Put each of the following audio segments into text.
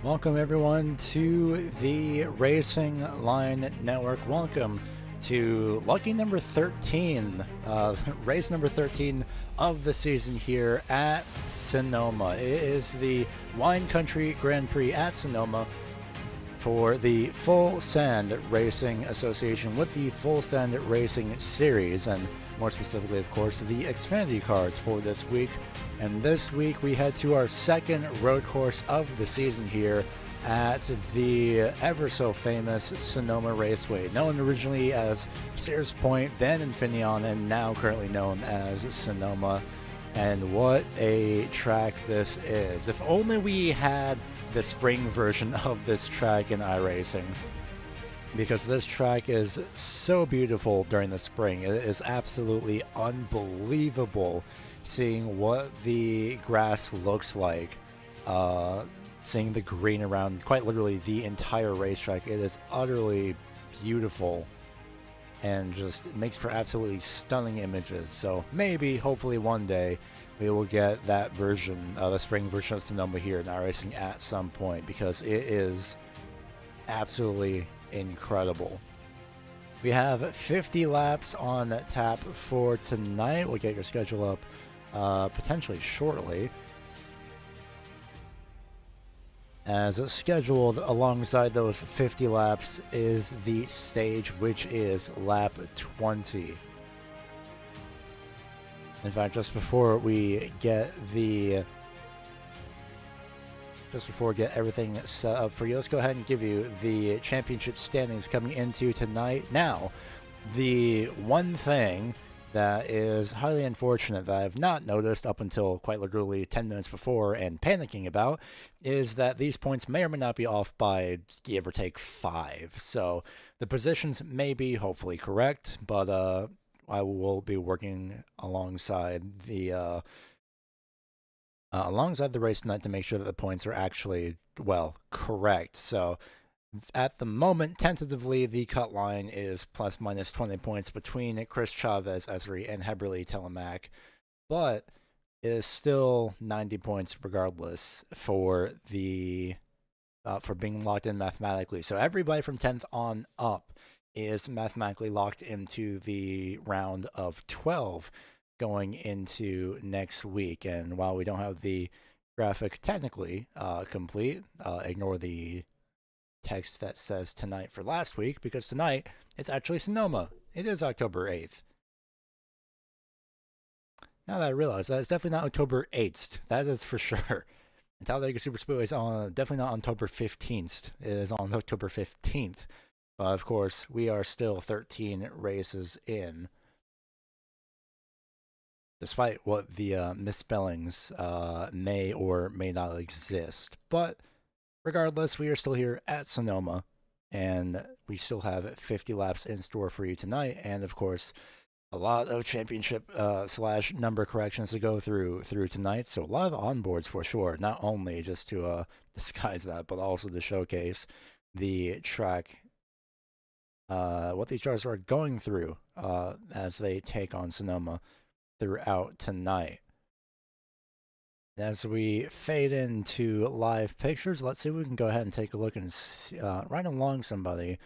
Welcome everyone to the Racing Line Network. Welcome to lucky number 13, race number 13 of the season here at Sonoma. It is the Wine Country Grand Prix at Sonoma for the Full Sand Racing Association with the Full Sand Racing Series, and more specifically, of course, the Xfinity cars for this week. And this week we head to our second road course of the season here at the ever so famous Sonoma Raceway, known originally as Sears Point, then Infineon, and now currently known as Sonoma. And what a track this is. If only we had the spring version of this track in iRacing, because this track is so beautiful during the spring. It is absolutely unbelievable seeing what the grass looks like, seeing the green around quite literally the entire racetrack. It is utterly beautiful and just makes for absolutely stunning images. So maybe, hopefully one day, we will get that version, the spring version of Sonoma here in iRacing at some point, because it is absolutely incredible. We have 50 laps on tap for tonight. We'll get your schedule up potentially shortly. As scheduled alongside those 50 laps is the stage, which is lap 20. In fact, just before we get everything set up for you, let's go ahead and give you the championship standings coming into tonight. Now, the one thing that is highly unfortunate that I've not noticed up until quite literally 10 minutes before and panicking about is that these points may or may not be off by give or take 5. So the positions may be hopefully correct, but I will be working alongside the race tonight to make sure that the points are actually, well, correct. So at the moment, tentatively, the cut line is plus minus 20 points between Chris Chavez, Esri, and Heberly Telemac, but it is still 90 points regardless for the for being locked in mathematically. So everybody from 10th on up is mathematically locked into the round of 12 going into next week. And while we don't have the graphic technically complete, ignore the text that says tonight for last week, because tonight it's actually Sonoma. It is October 8th. Now that I realize that, it's definitely not October 8th. That is for sure. And Talladega Super Speedway is on, definitely not on October 15th. It is on October 15th. But of course, we are still 13 races in, despite what the misspellings may or may not exist. But regardless, we are still here at Sonoma, and we still have 50 laps in store for you tonight, and of course, a lot of championship slash number corrections to go through tonight. So a lot of onboards for sure, not only just to disguise that, but also to showcase the track, what these drivers are going through as they take on Sonoma throughout tonight. As we fade into live pictures, let's see if we can go ahead and take a look and see, right along somebody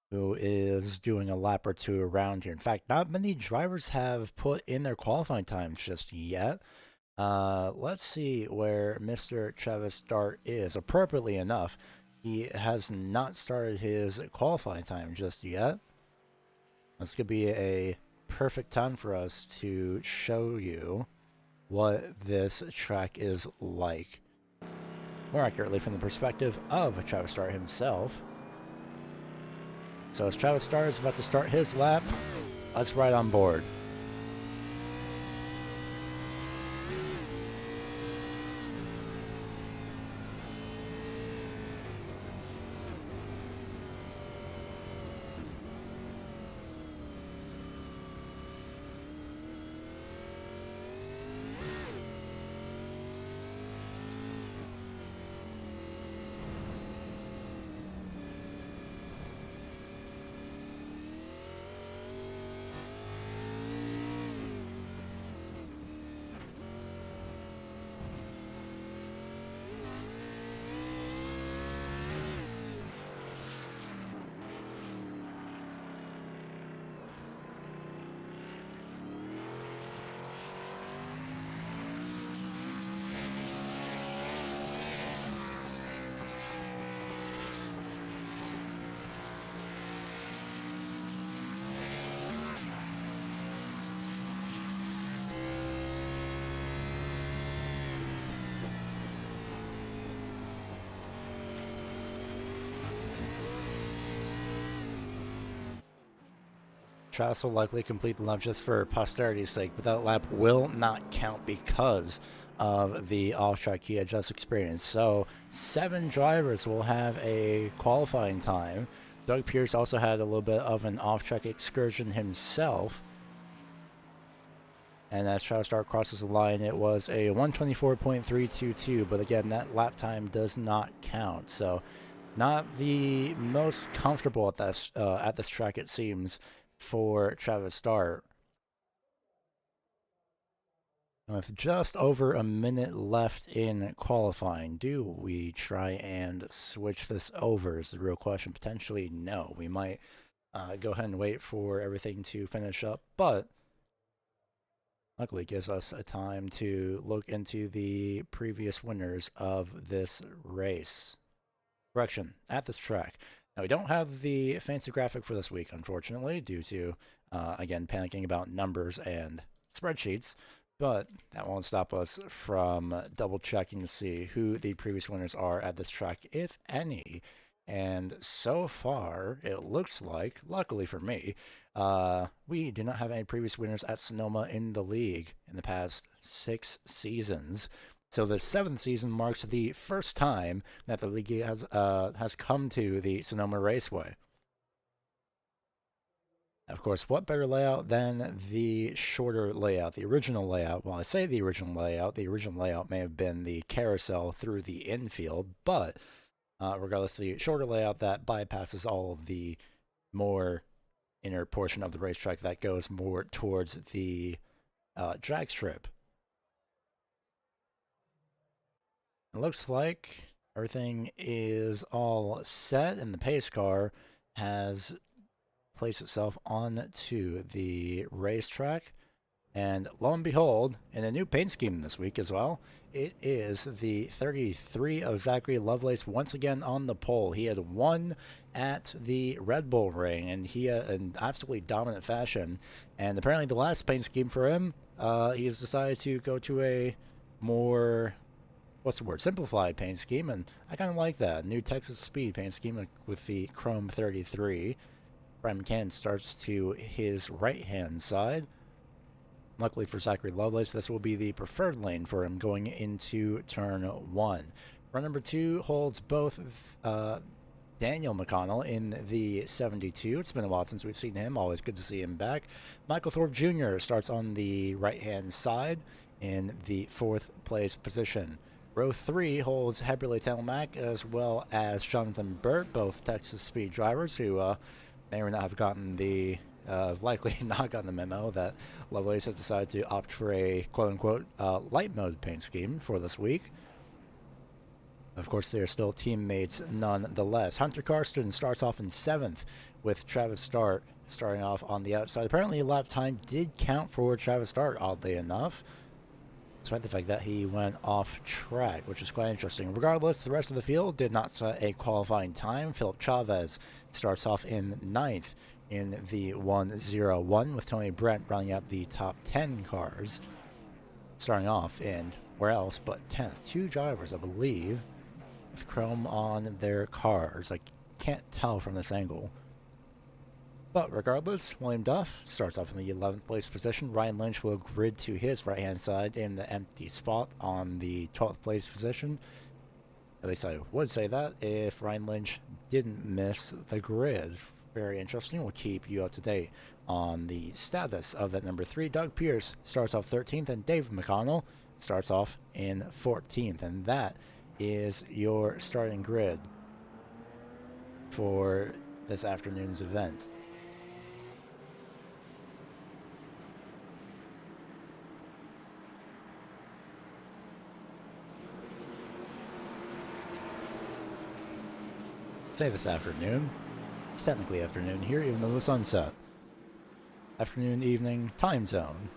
who is doing a lap or two around here. In fact, not many drivers have put in their qualifying times just yet. Let's see where Mr. Travis Start is. Appropriately enough, he has not started his qualifying time just yet. This could be a perfect time for us to show you what this track is like, more accurately from the perspective of Travis Start himself. So as Travis Start is about to start his lap, let's ride on board. Travis will likely complete the lap just for posterity's sake, but that lap will not count because of the off-track he had just experienced. So 7 drivers will have a qualifying time. Doug Pierce also had a little bit of an off-track excursion himself. And as Travis Stark crosses the line, it was a 124.322, but again, that lap time does not count. So not the most comfortable at this track, it seems, for Travis Stark. With just over a minute left in qualifying, do we try and switch this over is the real question. Potentially, no. We might go ahead and wait for everything to finish up, but luckily it gives us a time to look into the previous winners of this race. Correction, at this track. Now, we don't have the fancy graphic for this week, unfortunately, due to, again, panicking about numbers and spreadsheets. But that won't stop us from double checking to see who the previous winners are at this track, if any. And so far, it looks like, luckily for me, we do not have any previous winners at Sonoma in the league in the past 6 seasons. So the 7th season marks the first time that the league has come to the Sonoma Raceway. Of course, what better layout than the shorter layout, the original layout? Well, I say the original layout may have been the carousel through the infield, but regardless, the shorter layout that bypasses all of the more inner portion of the racetrack that goes more towards the drag strip. It looks like everything is all set, and the pace car has place itself onto the racetrack, and lo and behold, in a new paint scheme this week as well, it is the 33 of Zachary Lovelace once again on the pole. He had won at the Red Bull Ring, and he in absolutely dominant fashion. And apparently, the last paint scheme for him, he has decided to go to a more simplified paint scheme, and I kind of like that new Texas Speed paint scheme with the Chrome 33. Brian McCann starts to his right-hand side. Luckily for Zachary Lovelace, this will be the preferred lane for him going into turn 1. Run number 2 holds both Daniel McConnell in the 72. It's been a while since we've seen him. Always good to see him back. Michael Thorpe Jr. starts on the right-hand side in the 4th place position. Row 3 holds Heberly Telmack as well as Jonathan Burt, both Texas Speed drivers who may or not have gotten the, likely not gotten the memo that Lovelace has decided to opt for a quote-unquote light mode paint scheme for this week. Of course, they're still teammates nonetheless. Hunter Karsten starts off in 7th with Travis Stark starting off on the outside. Apparently, lap time did count for Travis Stark, oddly enough, despite the fact that he went off track, which is quite interesting. Regardless, the rest of the field did not set a qualifying time. Philip Chavez starts off in 9th in the 101, with Tony Brent rounding out the top 10 cars, starting off in where else but 10th. 2 drivers, I believe, with chrome on their cars. I can't tell from this angle. But regardless, William Duff starts off in the 11th place position. Ryan Lynch will grid to his right-hand side in the empty spot on the 12th place position. At least I would say that if Ryan Lynch didn't miss the grid. Very interesting. We'll keep you up to date on the status of that number 3. Doug Pierce starts off 13th, and Dave McConnell starts off in 14th. And that is your starting grid for this afternoon's event. Say this afternoon. It's technically afternoon here, even though the sun's set. Afternoon, evening, time zone.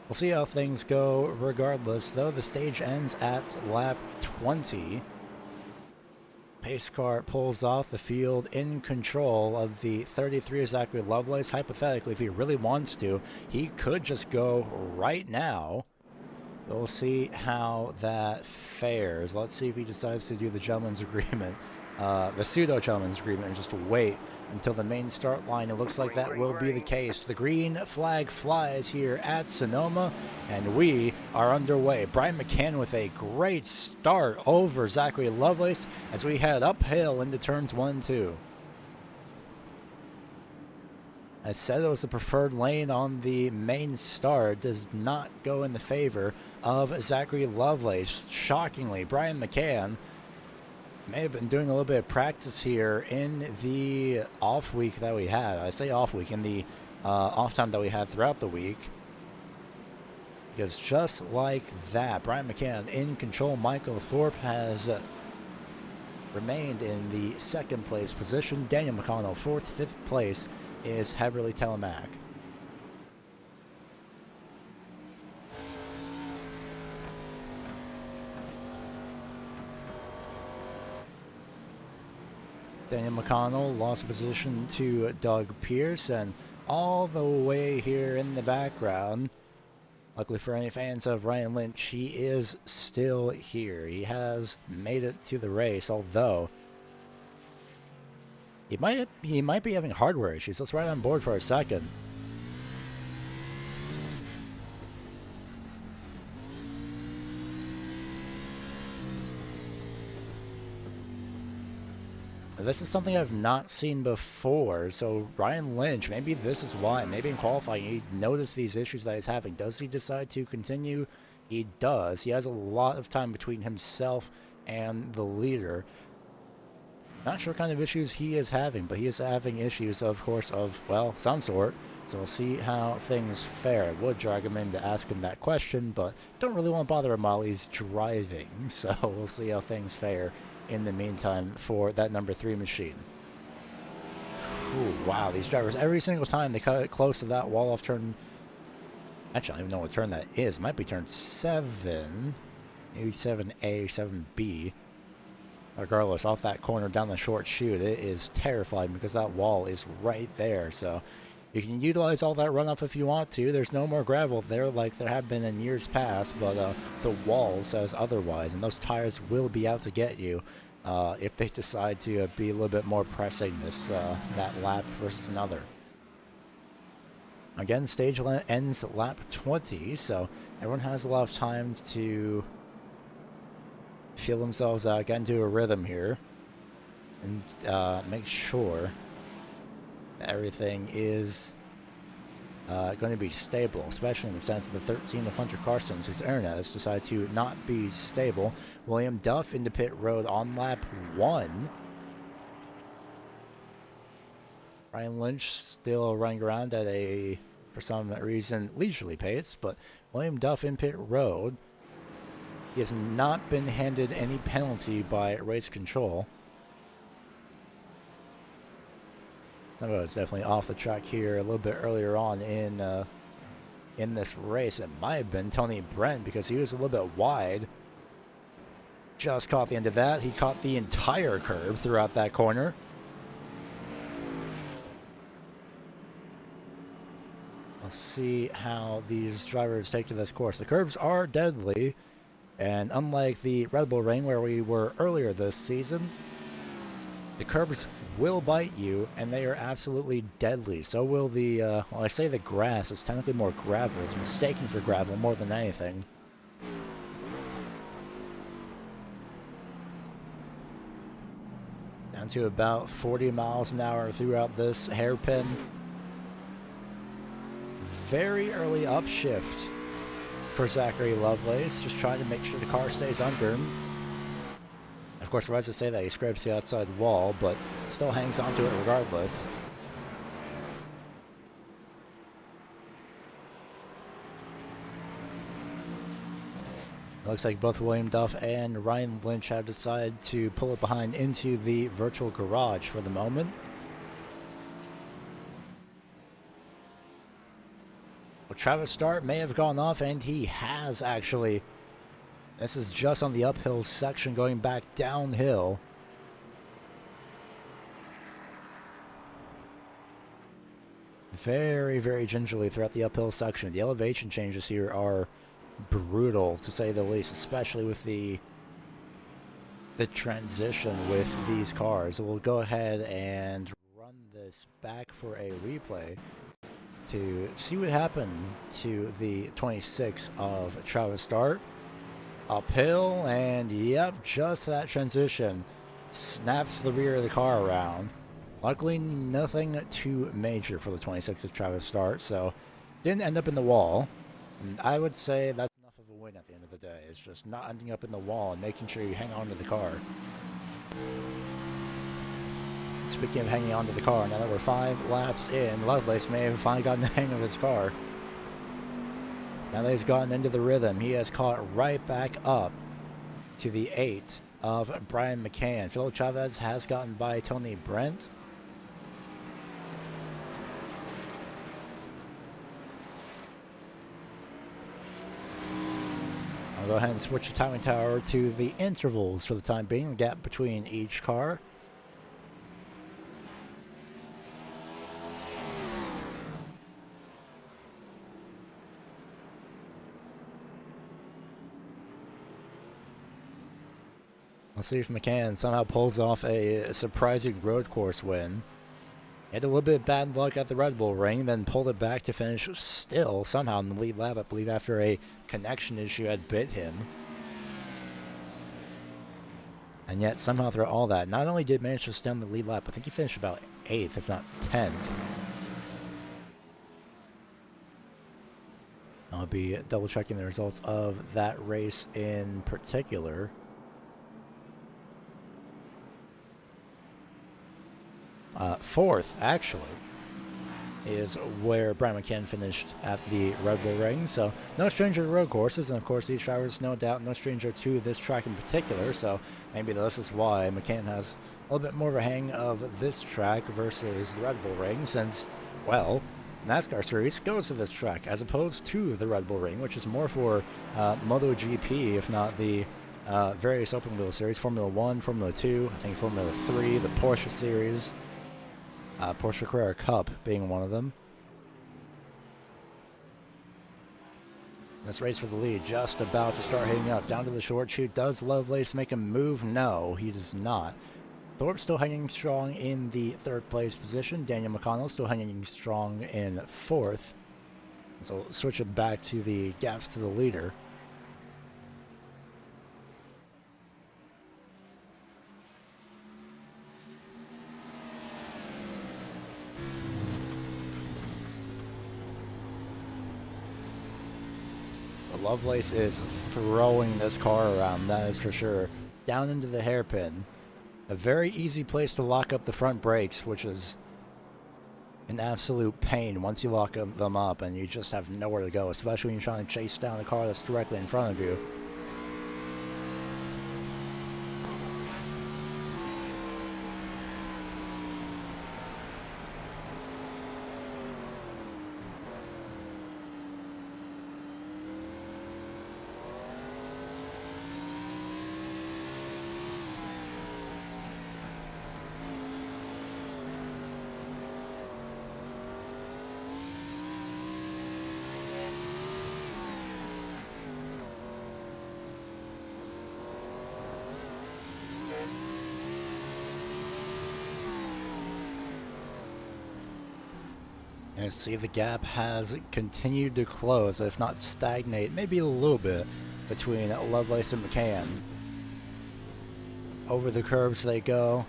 We'll see how things go regardless, though. The stage ends at lap 20. Pace car pulls off the field in control of the 33 Zachary Lovelace. Hypothetically, if he really wants to, he could just go right now We'll see how that fares. Let's see if he decides to do the gentleman's agreement, the pseudo-gentleman's agreement, and just wait until the main start line. It looks like that will be the case. The green flag flies here at Sonoma, and we are underway. Brian McCann with a great start over Zachary Lovelace as we head uphill into turns 1 and 2. I said it was the preferred lane on the main start. Does not go in the favor of Zachary Lovelace. Shockingly, Brian McCann may have been doing a little bit of practice here in the off week that we had. I say off week, in the off time that we had throughout the week. Because just like that, Brian McCann in control. Michael Thorpe has remained in the second place position. Daniel McConnell, 4th, 5th place is Heberly Telemac. Daniel McConnell lost position to Doug Pierce, and all the way here in the background, luckily for any fans of Ryan Lynch, he is still here. He has made it to the race, although he might be having hardware issues. Let's ride on board for a second. This is something I've not seen before, so Ryan Lynch, maybe this is why. Maybe in qualifying he noticed these issues that he's having. Does he decide to continue? He does. He has a lot of time between himself and the leader. Not sure what kind of issues he is having, but he is having issues, of course, of, well, some sort. So we'll see how things fare. I would drag him in to ask him that question, but don't really want to bother him while he's driving. So we'll see how things fare in the meantime for that number 3 machine. Whew, wow, these drivers, every single time they cut it close to that wall off turn, actually I don't even know what turn that is. It might be turn 7, maybe 7A, 7B. Regardless, off that corner down the short chute, it is terrifying because that wall is right there. So you can utilize all that runoff if you want to. There's no more gravel there like there have been in years past, but the wall says otherwise, and those tires will be out to get you if they decide to be a little bit more pressing this that lap versus another. Again, stage ends at lap 20, so everyone has a lot of time to feel themselves get into a rhythm here and make sure that everything is going to be stable, especially in the sense of the 13 of Hunter Carson's, whose internet has decided to not be stable. William Duff into pit road on lap 1. Ryan Lynch still running around at a, for some reason, leisurely pace, but William Duff in pit road. He has not been handed any penalty by race control. Thumbail is definitely off the track here a little bit earlier on in this race. It might have been Tony Brent because he was a little bit wide. Just caught the end of that. He caught the entire curb throughout that corner. Let's see how these drivers take to this course. The curbs are deadly. And unlike the Red Bull Ring where we were earlier this season, the curbs will bite you, and they are absolutely deadly. So will the, well, I say the grass. It's technically more gravel. It's mistaken for gravel more than anything. Down to about 40 miles an hour throughout this hairpin. Very early upshift for Zachary Lovelace, just trying to make sure the car stays under him. Of course, I was to say that he scrapes the outside wall, but still hangs onto it regardless. It looks like both William Duff and Ryan Lynch have decided to pull it behind into the virtual garage for the moment. Well, Travis Start may have gone off, and he has actually. This is just on the uphill section going back downhill. Very, very gingerly throughout the uphill section. The elevation changes here are brutal to say the least, especially with the transition with these cars. We'll go ahead and run this back for a replay to see what happened to the 26 of Travis Start. Uphill, and yep, just that transition snaps the rear of the car around. Luckily, nothing too major for the 26 of Travis Start, so didn't end up in the wall. And I would say that's enough of a win at the end of the day. It's just not ending up in the wall and making sure you hang on to the car. Speaking of hanging on to the car, now that we're 5 laps in, Lovelace may have finally gotten the hang of his car. Now that he's gotten into the rhythm, he has caught right back up to the 8 of Brian McCann. Phil Chavez has gotten by Tony Brent. I'll go ahead and switch the timing tower to the intervals for the time being, the gap between each car. Let's see if McCann somehow pulls off a surprising road course win. He had a little bit of bad luck at the Red Bull Ring, then pulled it back to finish still somehow in the lead lap, I believe after a connection issue had bit him. And yet somehow through all that, not only did manage to stay on the lead lap, I think he finished about 8th, if not 10th. I'll be double checking the results of that race in particular. 4th, actually, is where Brian McCann finished at the Red Bull Ring. So no stranger to road courses, and of course these drivers, no doubt, no stranger to this track in particular. So maybe this is why McCann has a little bit more of a hang of this track versus the Red Bull Ring, since, well, NASCAR Series goes to this track as opposed to the Red Bull Ring, which is more for MotoGP, if not the various open wheel series, Formula 1, Formula 2, I think Formula 3, the Porsche Series. Porsche Carrera Cup being one of them. This race for the lead just about to start hitting up. Down to the short chute. Does Lovelace make a move? No, he does not. Thorpe still hanging strong in the 3rd place position. Daniel McConnell still hanging strong in 4th. So switch it back to the gaps to the leader. Lovelace is throwing this car around, that is for sure. Down into the hairpin. A very easy place to lock up the front brakes, which is an absolute pain once you lock them up and you just have nowhere to go, especially when you're trying to chase down the car that's directly in front of you. And see, the gap has continued to close, if not stagnate, maybe a little bit, between Lovelace and McCann. Over the curbs they go,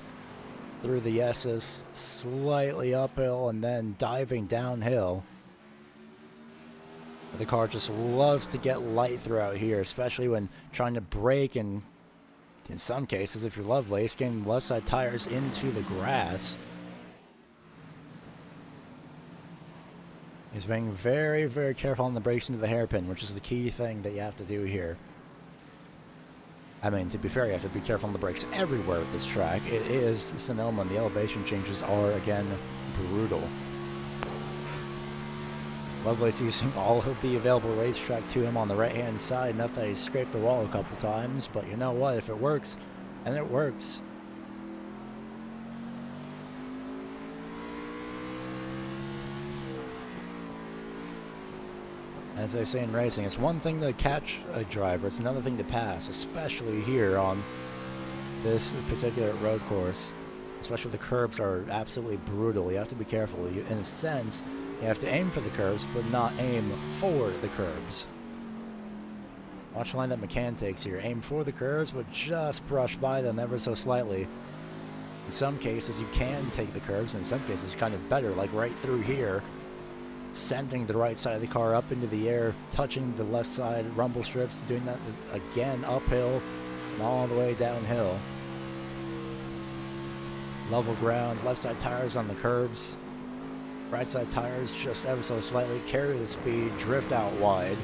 through the S's, slightly uphill, and then diving downhill. The car just loves to get light throughout here, especially when trying to brake, and in some cases, if you're Lovelace, getting left side tires into the grass. He's being very, very careful on the brakes into the hairpin, which is the key thing that you have to do here. I mean, to be fair, you have to be careful on the brakes everywhere at this track. It is Sonoma, and the elevation changes are, again, brutal. Lovelace using all of the available racetrack to him on the right-hand side, enough that he scraped the wall a couple times, but you know what? If it works, and it works. As they say in racing, it's one thing to catch a driver, it's another thing to pass, especially here on this particular road course. Especially the curbs are absolutely brutal. You have to be careful. In a sense, you have to aim for the curbs, but not aim for the curbs. Watch the line that McCann takes here. Aim for the curves, but just brush by them ever so slightly. In some cases, you can take the curves, and in some cases, kind of better, like right through here. Sending the right side of the car up into the air, touching the left side rumble strips, doing that again uphill and all the way downhill. Level ground, left side tires on the curbs. Right side tires just ever so slightly, carry the speed, drift out wide.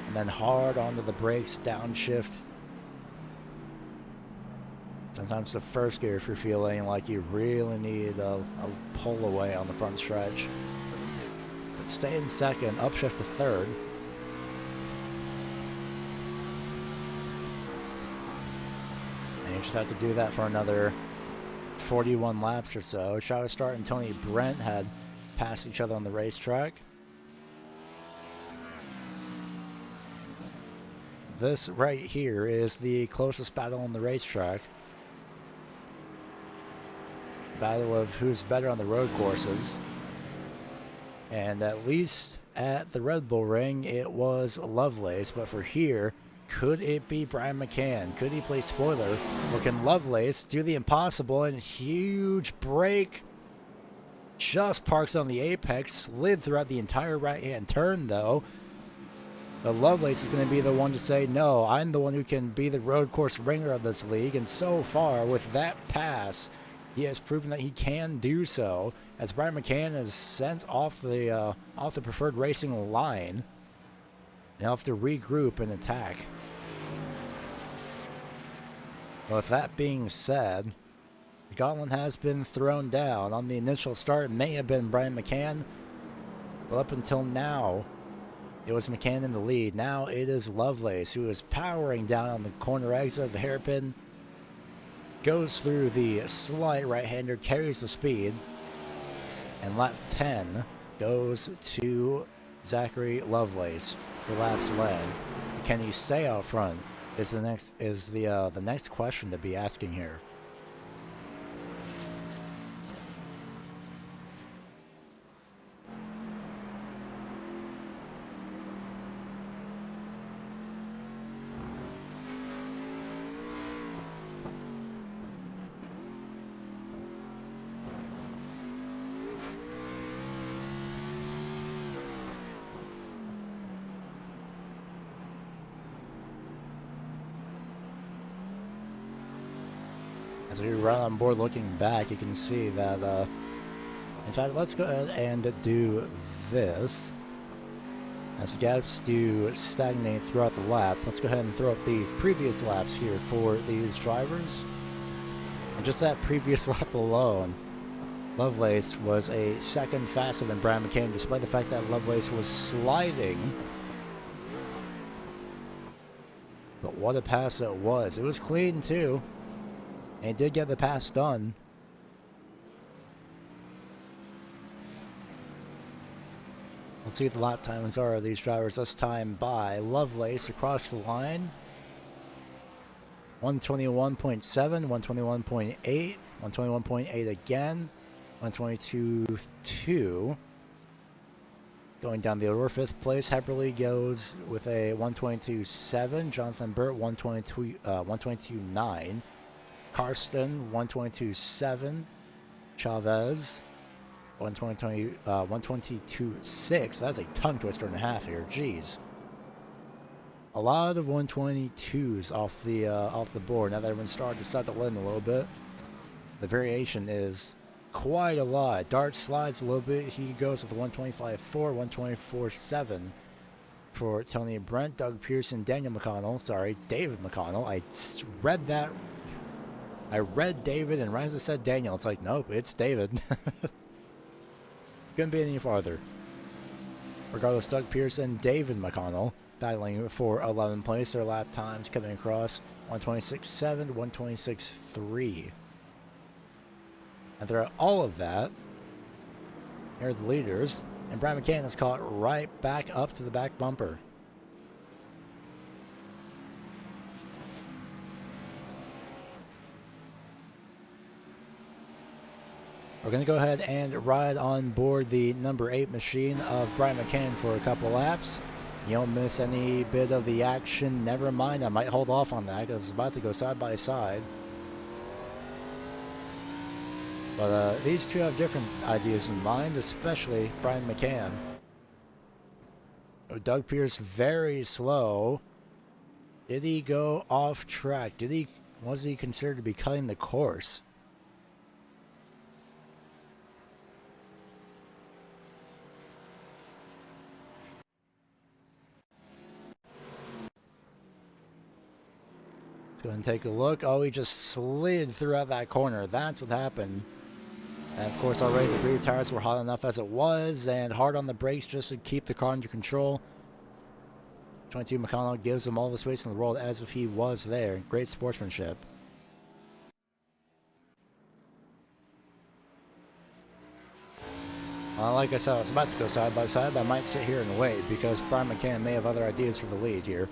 And then hard onto the brakes, downshift. Sometimes the first gear if you're feeling like you really need a pull away on the front stretch. But stay in second, upshift to third. And you just have to do that for another 41 laps or so. Shadow Start and Tony Brent had passed each other on the racetrack. This right here is the closest battle on the racetrack. Battle of who's better on the road courses. And at least at the Red Bull Ring, it was Lovelace. But for here, could it be Brian McCann? Could he play spoiler? Or can Lovelace do the impossible and huge break? Just parks on the apex, slid throughout the entire right-hand turn though. But Lovelace is going to be the one to say, no, I'm the one who can be the road course ringer of this league. And so far, with that pass, he has proven that he can do so. As Brian McCann is sent off the preferred racing line. He'll have to regroup and attack. Well, with that being said, the gauntlet has been thrown down. On the initial start, it may have been Brian McCann. But up until now, it was McCann in the lead. Now it is Lovelace who is powering down on the corner exit of the hairpin. Goes through the slight right-hander, carries the speed. And lap 10 goes to Zachary Lovelace for laps led. Can he stay out front? Is the next question to be asking here. As we run on board looking back, you can see that, in fact, let's go ahead and do this. As the gaps do stagnate throughout the lap, let's go ahead and throw up the previous laps here for these drivers. And just that previous lap alone, Lovelace was a second faster than Brian McCann, despite the fact that Lovelace was sliding. But what a pass it was. It was clean, too. And he did get the pass done. Let's see what the lap times are of these drivers this time by Lovelace across the line. 121.7, 121.8, 121.8 again, 122.2. Going down the order, fifth place, Heberly goes with a 122.7. Jonathan Burt, 122.9. Karsten, 122.7. Chavez, 122.6. That's a tongue twister and a half here. Jeez. A lot of 122s off the board. Now that everyone's starting to settle in a little bit, the variation is quite a lot. Dart slides a little bit. He goes with a 125.4, 124.7 for Tony Brent, Doug Pearson, Daniel McConnell. Sorry, David McConnell. I read that. I read David, and right as I said Daniel, it's like, nope, it's David. Couldn't be any farther. Regardless, Doug Pearson, David McConnell battling for 11th place. Their lap times coming across 126.7, 126.3. And throughout all of that, here are the leaders. And Brian McCann is caught right back up to the back bumper. We're going to go ahead and ride on board the number 8 machine of Brian McCann for a couple laps. You don't miss any bit of the action. Never mind, I might hold off on that because it's about to go side by side. But these two have different ideas in mind, especially Brian McCann. Oh, Doug Pierce very slow. Did he go off track? Was he considered to be cutting the course? Let's go ahead and take a look. Oh, he just slid throughout that corner. That's what happened. And of course, already the rear tires were hot enough as it was, and hard on the brakes just to keep the car under control. 22 McConnell gives him all the space in the world as if he was there. Great sportsmanship. Like I said, I was about to go side by side, but I might sit here and wait because Brian McCann may have other ideas for the lead here.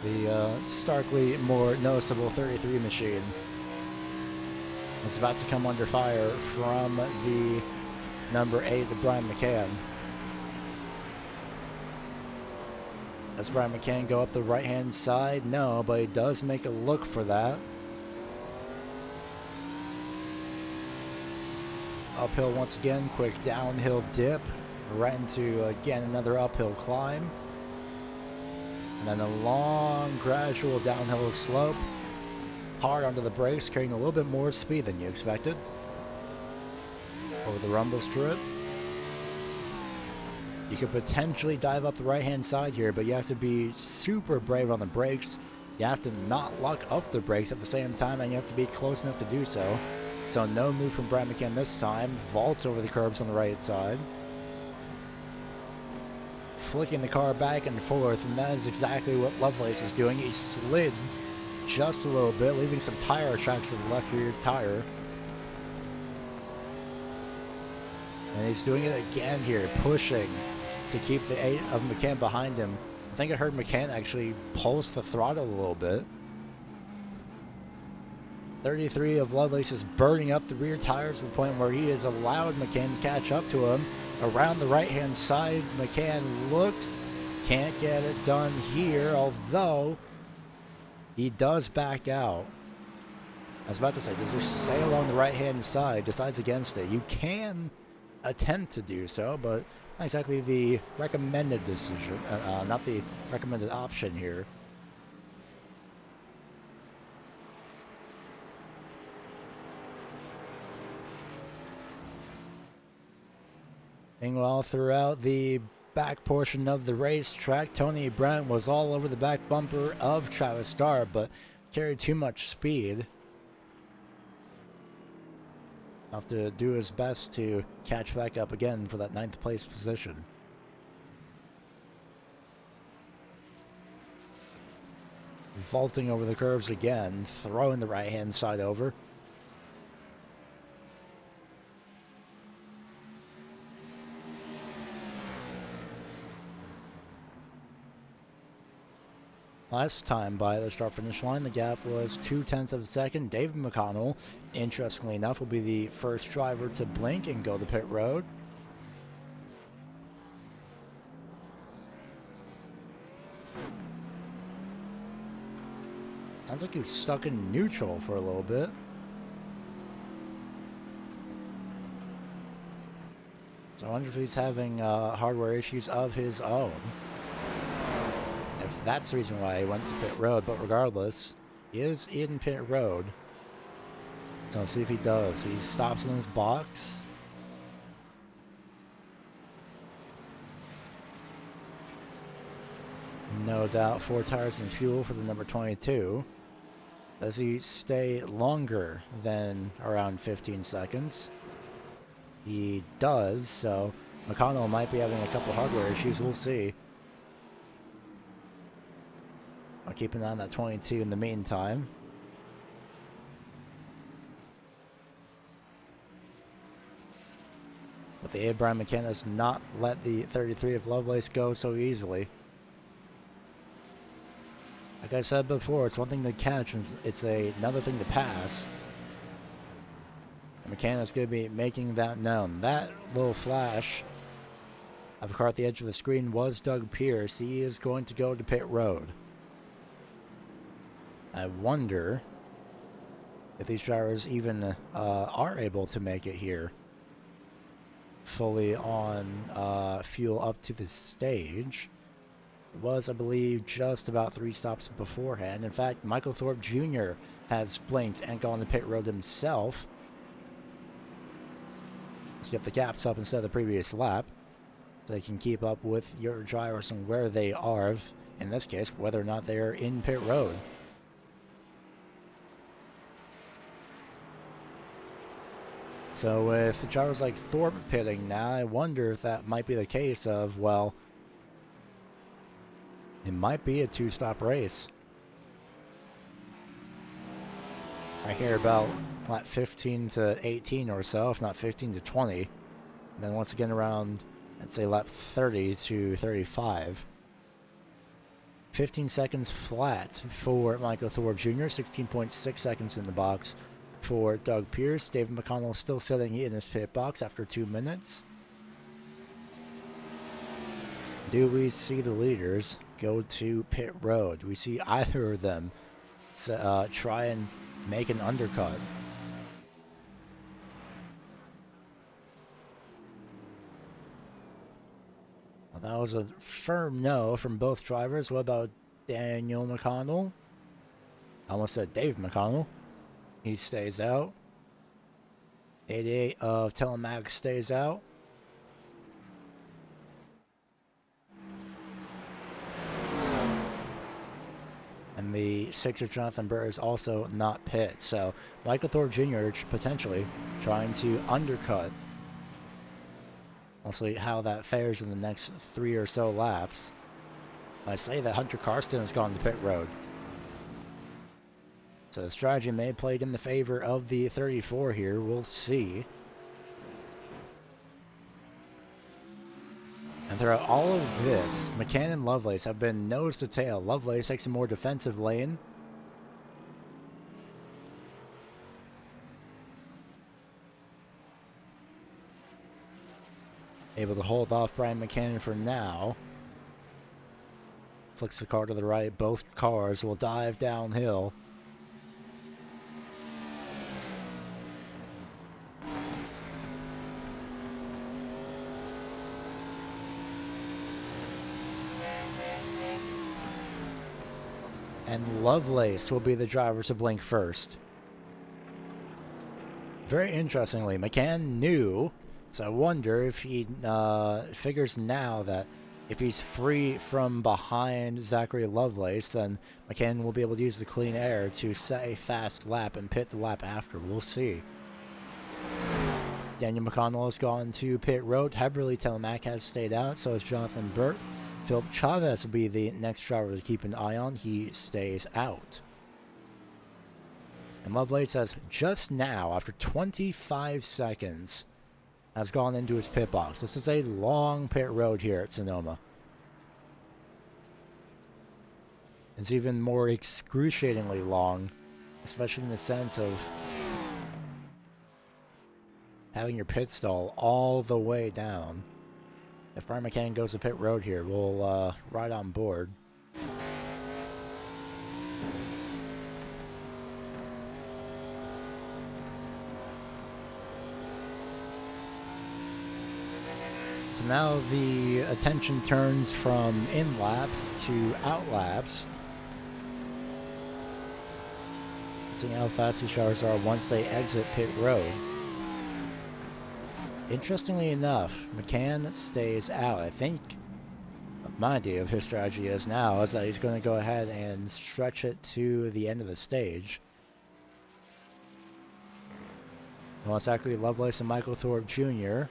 The starkly more noticeable 33 machine is about to come under fire from the number 8 of Brian McCann. Does Brian McCann go up the right-hand side? No, but he does make a look for that. Uphill once again, quick downhill dip, right into, again, another uphill climb. And then a long, gradual downhill slope. Hard onto the brakes, carrying a little bit more speed than you expected. Over the rumble strip. You could potentially dive up the right-hand side here, but you have to be super brave on the brakes. You have to not lock up the brakes at the same time, and you have to be close enough to do so. So no move from Brian McCann this time. Vaults over the curbs on the right side. Flicking the car back and forth, and that is exactly what Lovelace is doing. He slid just a little bit, leaving some tire tracks to the left rear tire. And he's doing it again here, pushing to keep the 8 of McCann behind him. I think I heard McCann actually pulse the throttle a little bit. 33 of Lovelace is burning up the rear tires to the point where he has allowed McCann to catch up to him. Around the right-hand side, McCann looks, can't get it done here, although he does back out. I was about to say, does he stay along the right-hand side? Decides against it. You can attempt to do so, but not exactly the recommended decision, not the recommended option here. Meanwhile, throughout the back portion of the racetrack, Tony Brent was all over the back bumper of Travis Starr, but carried too much speed. Have to do his best to catch back up again for that 9th place position. Vaulting over the curves again, throwing the right-hand side over. Last time by the start-finish line, the gap was 0.2 of a second. David McConnell, interestingly enough, will be the first driver to blink and go the pit road. Sounds like he was stuck in neutral for a little bit. So I wonder if he's having hardware issues of his own. If that's the reason why he went to pit road, but regardless, he is in pit road. So let's see if he does. He stops in his box. No doubt 4 tires and fuel for the number 22. Does he stay longer than around 15 seconds? He does, so McConnell might be having a couple hardware issues. We'll see. I'll keep an eye on that 22 in the meantime. But the Abraham McCann does not let the 33 of Lovelace go so easily. Like I said before, it's one thing to catch, and it's another thing to pass. And McCann is going to be making that known. That little flash of a car at the edge of the screen was Doug Pierce. He is going to go to pit road. I wonder if these drivers even are able to make it here fully on fuel up to the stage. It was, I believe, just about 3 stops beforehand. In fact, Michael Thorpe Jr. has blinked and gone to pit road himself. Let's get the gaps up instead of the previous lap, so they can keep up with your drivers and where they are, in this case, whether or not they're in pit road. So with drivers like Thorpe pitting now, I wonder if that might be the case of, well, it might be a 2-stop race. I hear about lap 15 to 18 or so, if not 15 to 20. And then once again around, I'd say lap 30 to 35. 15 seconds flat for Michael Thorpe Jr., 16.6 seconds in the box for Doug Pierce. David McConnell still sitting in his pit box after 2 minutes. Do we see the leaders go to pit road? Do we see either of them try and make an undercut? Well, that was a firm no from both drivers. What about Daniel McConnell? I almost said Dave McConnell. He stays out. 88 of Telemax stays out. And the 6 of Jonathan Burr is also not pit. So Michael Thorpe Jr. potentially trying to undercut. We'll see how that fares in the next 3 or so laps. I say that Hunter Karsten has gone to pit road. So the strategy may have played in the favor of the 34 here. We'll see. And throughout all of this, McCann and Lovelace have been nose to tail. Lovelace takes a more defensive lane. Able to hold off Brian McCann for now. Flicks the car to the right. Both cars will dive downhill. And Lovelace will be the driver to blink first. Very interestingly, McCann knew, so I wonder if he figures now that if he's free from behind Zachary Lovelace, then McCann will be able to use the clean air to set a fast lap and pit the lap after. We'll see. Daniel McConnell has gone to pit road. Heberly Telemac has stayed out, so has Jonathan Burt. Philip Chavez will be the next driver to keep an eye on. He stays out. And Lovelace has just now, after 25 seconds, has gone into his pit box. This is a long pit road here at Sonoma. It's even more excruciatingly long, especially in the sense of having your pit stall all the way down. If Brian McCann goes to pit road here, we'll ride on board. So now the attention turns from in laps to out laps. Seeing how fast these drivers are once they exit pit road. Interestingly enough, McCann stays out. I think my idea of his strategy is now is that he's going to go ahead and stretch it to the end of the stage. Well, Zachary Lovelace and Michael Thorpe Jr.,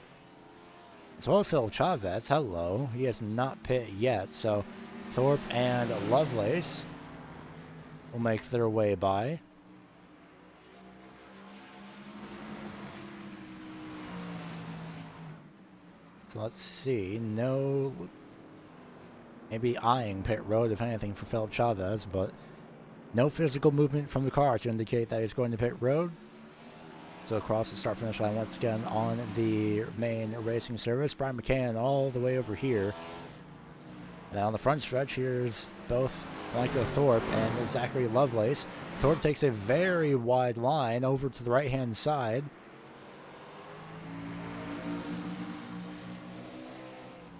as well as Philip Chavez, hello. He has not pit yet, so Thorpe and Lovelace will make their way by. So let's see. No, maybe eyeing pit road, if anything, for Philip Chavez, but no physical movement from the car to indicate that he's going to pit road. So across the start-finish line once again on the main racing service. Brian McCann all the way over here. Now on the front stretch, here's both Michael Thorpe and Zachary Lovelace. Thorpe takes a very wide line over to the right-hand side.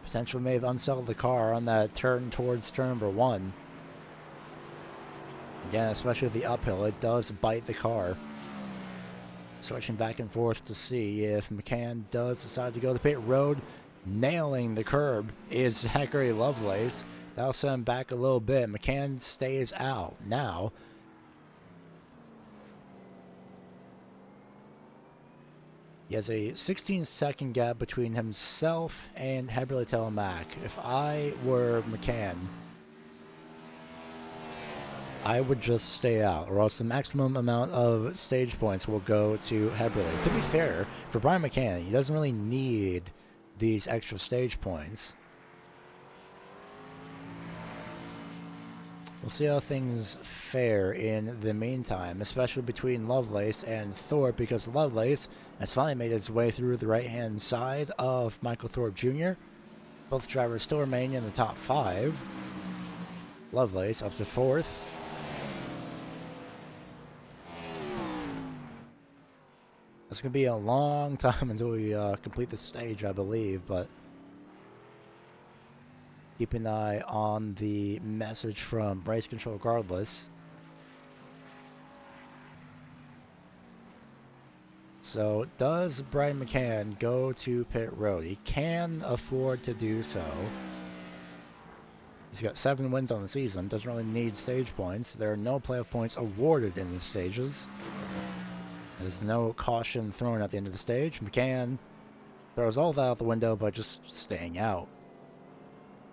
Potentially may have unsettled the car on that turn towards turn number 1. Again, especially with the uphill, it does bite the car. Switching back and forth to see if McCann does decide to go the pit road. Nailing the curb is Zachary Lovelace. That'll send him back a little bit. McCann stays out now. He has a 16-second gap between himself and Heberly Telemac. If I were McCann, I would just stay out, or else the maximum amount of stage points will go to Heberly. To be fair, for Brian McCann, he doesn't really need these extra stage points. We'll see how things fare in the meantime, especially between Lovelace and Thorpe, because Lovelace has finally made his way through the right-hand side of Michael Thorpe Jr. Both drivers still remain in the top 5. Lovelace up to 4th. It's going to be a long time until we complete the stage, I believe, but keep an eye on the message from Race Control regardless. So, does Brian McCann go to pit road? He can afford to do so. He's got 7 wins on the season, doesn't really need stage points. There are no playoff points awarded in the stages. There's no caution thrown at the end of the stage. McCann throws all that out the window by just staying out.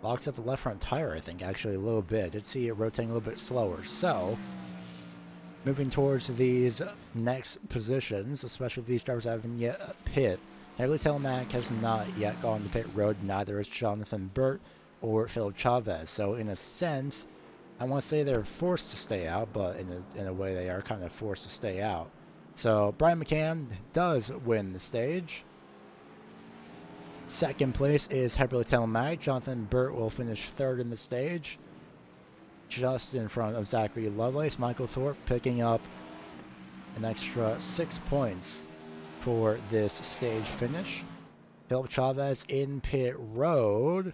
Locks up the left front tire, I think, actually a little bit. Did see it rotating a little bit slower. So, moving towards these next positions, especially if these drivers haven't yet pit. Heberly Telemac has not yet gone to pit road. Neither is Jonathan Burt or Philip Chavez. So, in a sense, I want to say they're forced to stay out, but in a way they are kind of forced to stay out. So, Brian McCann does win the stage. Second place is Heberly Telemac. Jonathan Burt will finish 3rd in the stage, just in front of Zachary Lovelace. Michael Thorpe picking up an extra 6 points for this stage finish. Philip Chavez in pit road.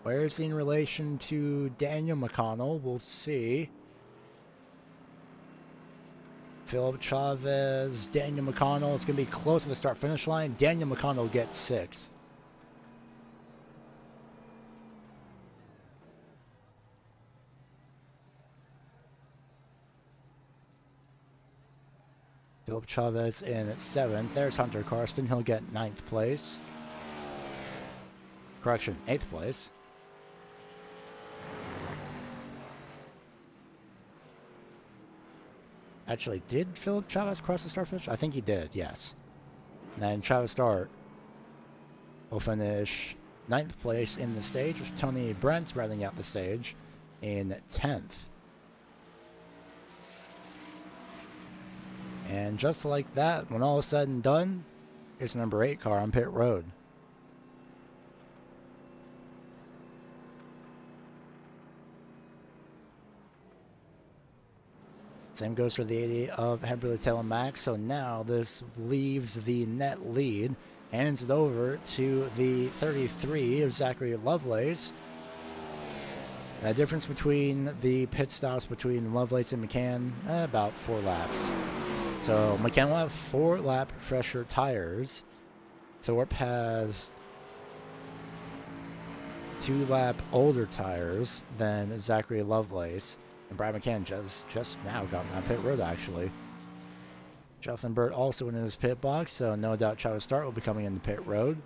Where is he in relation to Daniel McConnell? We'll see. Philip Chavez, Daniel McConnell. It's going to be close to the start-finish line. Daniel McConnell gets 6th. Philip Chavez in 7th. There's Hunter Karsten. He'll get 9th place. Correction, 8th place. Actually, did Philip Chavez cross the start finish? I think he did, yes. And then Travis Start will finish 9th place in the stage, with Tony Brent rounding out the stage in 10th. And just like that, when all is said and done, here's the number 8 car on pit road. Same goes for the 80 of Heberly Telemac. So now this leaves the net lead, hands it over to the 33 of Zachary Lovelace. The difference between the pit stops between Lovelace and McCann, about 4 laps. So McCann will have 4-lap fresher tires. Thorpe has 2-lap older tires than Zachary Lovelace. And Brian McCann just now got on pit road, actually. Jonathan Burt also in his pit box, so no doubt Travis Start will be coming into pit road.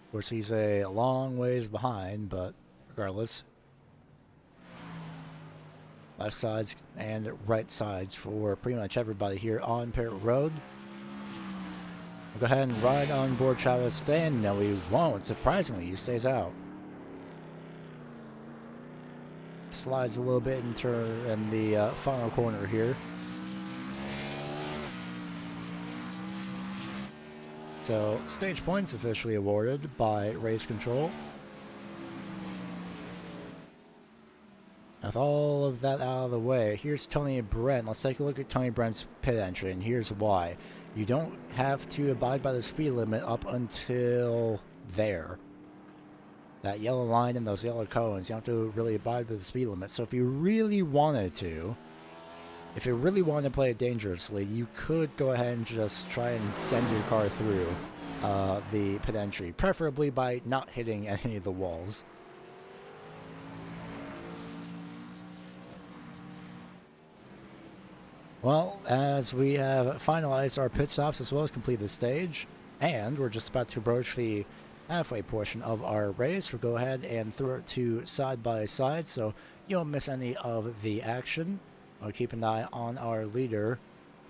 Of course, he's a long ways behind, but regardless. Left sides and right sides for pretty much everybody here on pit road. We'll go ahead and ride on board Travis today, and no, he won't. Surprisingly, he stays out. Slides a little bit in the final corner here. So, stage points officially awarded by Race Control. With all of that out of the way, here's Tony Brent. Let's take a look at Tony Brent's pit entry, and here's why. You don't have to abide by the speed limit up until there. That yellow line and those yellow cones, you don't have to really abide by the speed limit. So if you really wanted to, if you really wanted to play it dangerously, you could go ahead and just try and send your car through the pit entry, preferably by not hitting any of the walls. Well, as we have finalized our pit stops as well as complete the stage, and we're just about to approach the halfway portion of our race, we'll go ahead and throw it to side by side so you don't miss any of the action. I'll keep an eye on our leader,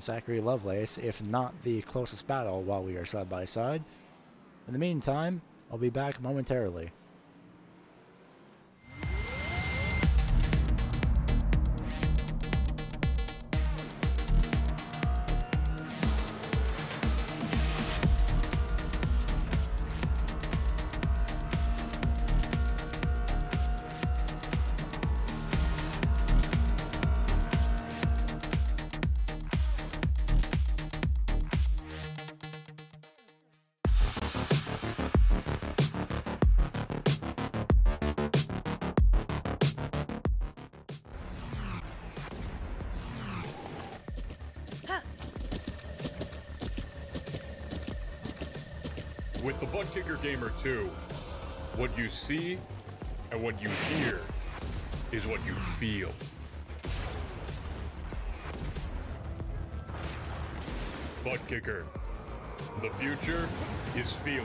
Zachary Lovelace, if not the closest battle while we are side by side. In the meantime, I'll be back momentarily. With the Butt Kicker Gamer 2, what you see and what you hear is what you feel. Butt Kicker. The future is feeling.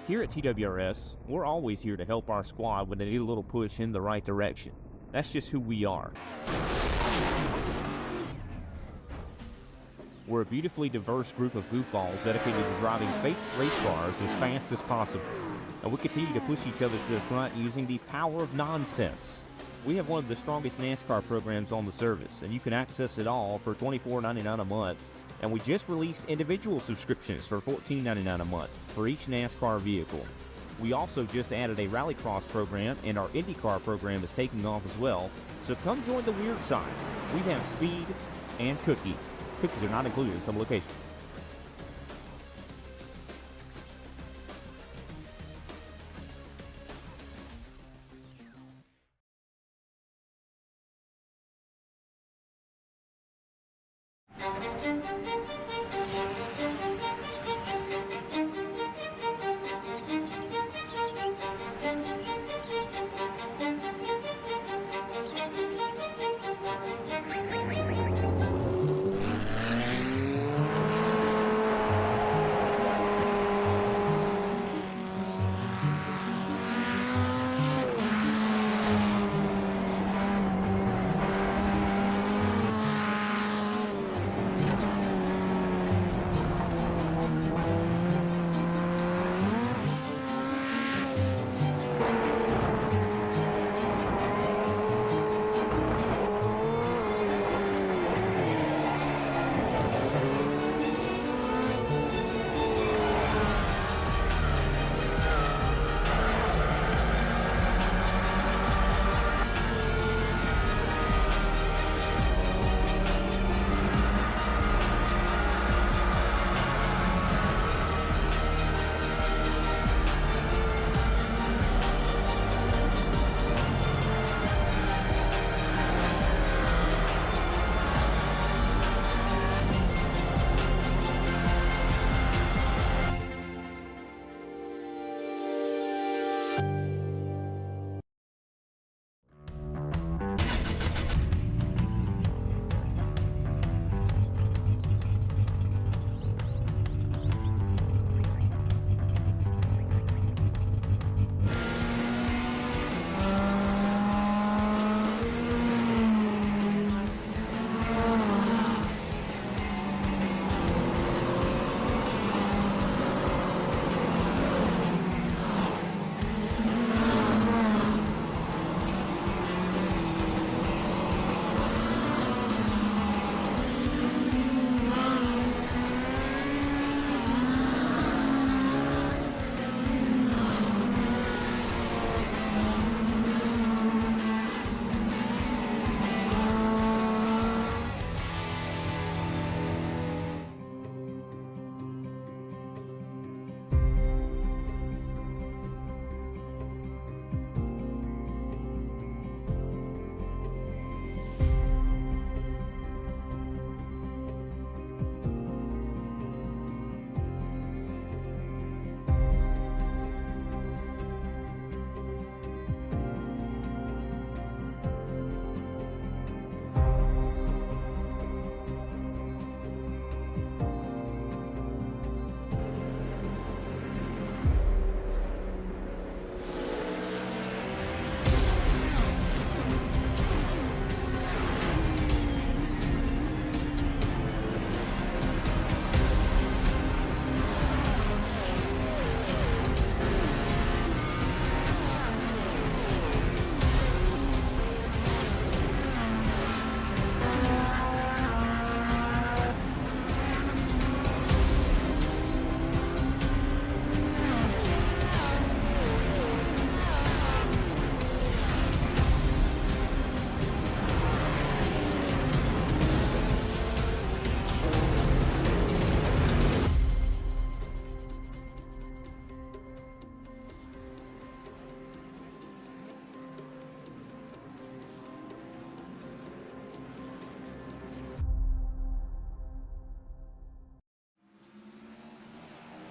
Here at TWRS, we're always here to help our squad when they need a little push in the right direction. That's just who we are. We're a beautifully diverse group of goofballs dedicated to driving fake race cars as fast as possible. And we continue to push each other to the front using the power of nonsense. We have one of the strongest NASCAR programs on the service, and you can access it all for $24.99 a month. And we just released individual subscriptions for $14.99 a month for each NASCAR vehicle. We also just added a Rallycross program, and our IndyCar program is taking off as well. So come join the weird side. We have speed and cookies. Cookies are not included in some locations.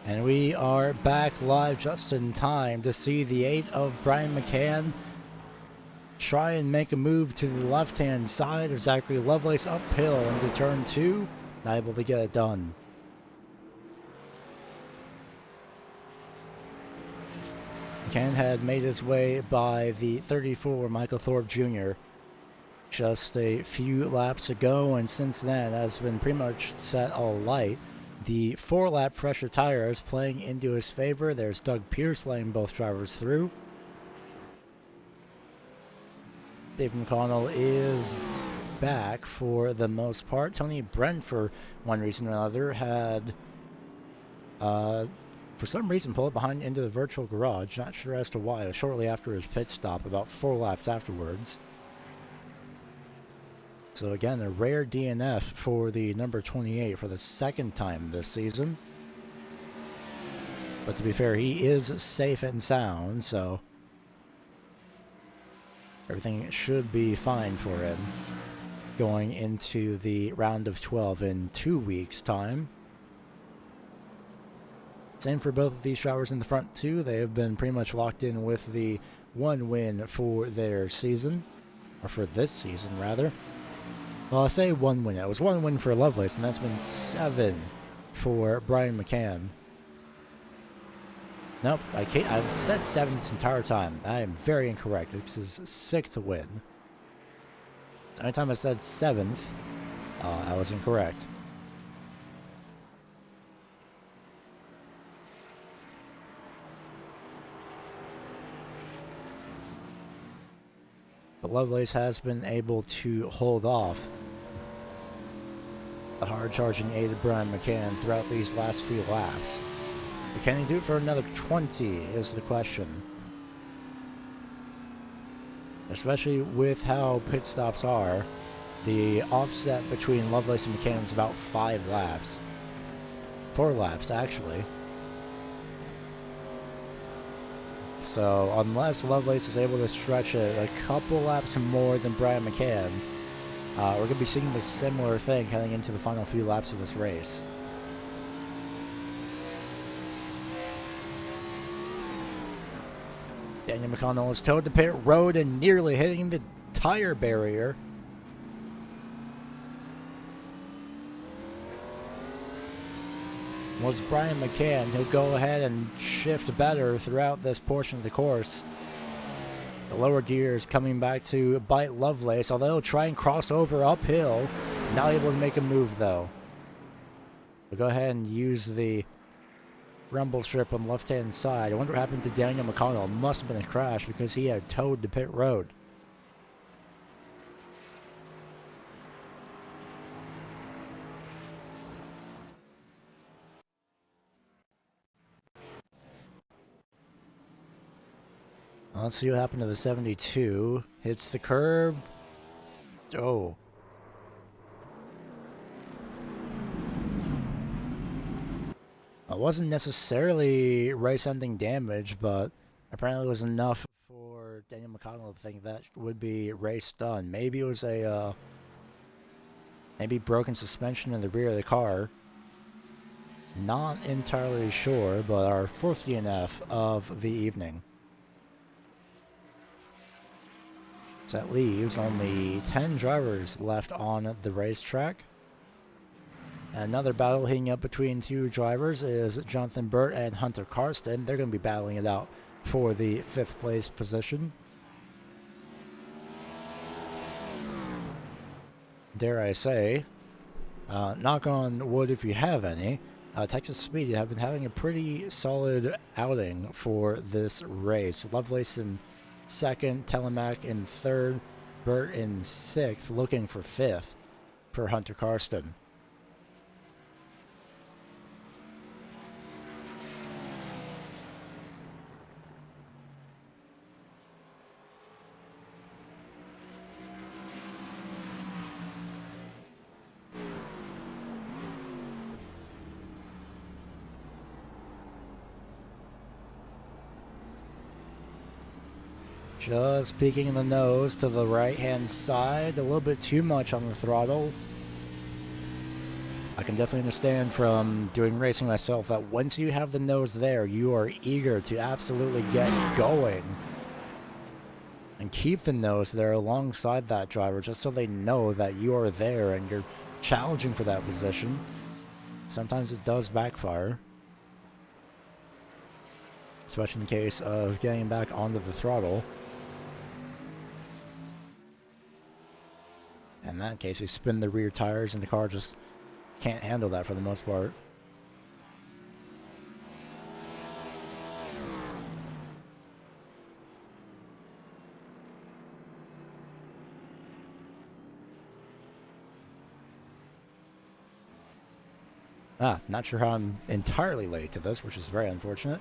And we are back live just in time to see the 8 of Brian McCann try and make a move to the left-hand side of Zachary Lovelace uphill into turn 2. Not able to get it done. McCann had made his way by the 34 Michael Thorpe Jr. just a few laps ago, and since then has been pretty much set alight. The 4-lap fresher tires playing into his favor. There's Doug Pierce letting both drivers through. Dave McConnell is back for the most part. Tony Brent, for one reason or another, had, for some reason, pulled behind into the virtual garage. Not sure as to why. Shortly after his pit stop, about 4 laps afterwards. So again, a rare DNF for the number 28 for the second time this season. But to be fair, he is safe and sound, so everything should be fine for him going into the round of 12 in 2 weeks' time. Same for both of these drivers in the front, too. They have been pretty much locked in with the 1 win for their season, or for this season, rather. Well, I say 1 win. It was 1 win for Lovelace, and that's been 7 for Brian McCann. Nope, I've said 7 this entire time. I am very incorrect. This is 6th win. So anytime I said 7th, I was incorrect. But Lovelace has been able to hold off the hard-charging 8 of Brian McCann throughout these last few laps. But can he do it for another 20 is the question. Especially with how pit stops are, the offset between Lovelace and McCann is about 5 laps. 4 laps, actually. So, unless Lovelace is able to stretch it a couple laps more than Brian McCann, we're going to be seeing the similar thing heading into the final few laps of this race. Daniel McConnell is towed to pit road and nearly hitting the tire barrier. Was Brian McCann. He'll go ahead and shift better throughout this portion of the course. The lower gears coming back to bite Lovelace, although he'll try and cross over uphill. Not able to make a move, though. We'll go ahead and use the rumble strip on the left-hand side. I wonder what happened to Daniel McConnell. It must have been a crash because he had towed to pit road. Let's see what happened to the 72. Hits the curb. Oh. It wasn't necessarily race-ending damage, but apparently it was enough for Daniel McConnell to think that would be race done. Maybe it was a, maybe broken suspension in the rear of the car. Not entirely sure, but our 4th DNF of the evening. So that leaves only 10 drivers left on the racetrack. Another battle heating up between 2 drivers is Jonathan Burt and Hunter Karsten. They're going to be battling it out for the 5th place position. Dare I say, knock on wood if you have any, Texas Speed have been having a pretty solid outing for this race. Lovelace in 2nd, Telemac in 3rd, Burt in 6th, looking for 5th for Hunter Karsten. Just peeking the nose to the right-hand side, a little bit too much on the throttle. I can definitely understand from doing racing myself that once you have the nose there, you are eager to absolutely get going. And keep the nose there alongside that driver just so they know that you are there and you're challenging for that position. Sometimes it does backfire. Especially in the case of getting back onto the throttle. In that case, you spin the rear tires and the car just can't handle that for the most part. Not sure how I'm entirely late to this, which is very unfortunate.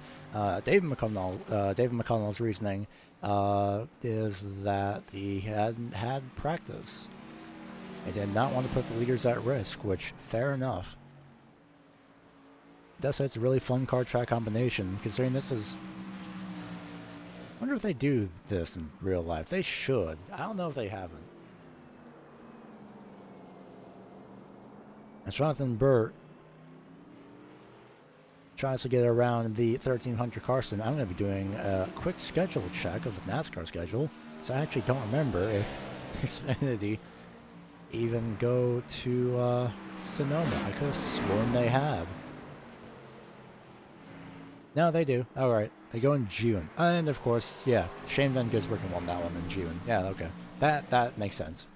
David McConnell's reasoning is that he hadn't had practice. He did not want to put the leaders at risk, which, fair enough. That's a really fun car track combination, considering this is... I wonder if they do this in real life. They should. I don't know if they haven't. As Jonathan Burt tries to get around the 1300 Carson, I'm going to be doing a quick schedule check of the NASCAR schedule. So I actually don't remember if Xfinity even go to Sonoma. I could have sworn they had. No, they do. All right, they go in June, and of course, yeah, Shane Van Gisbergen won that one in June. Yeah, okay, that makes sense.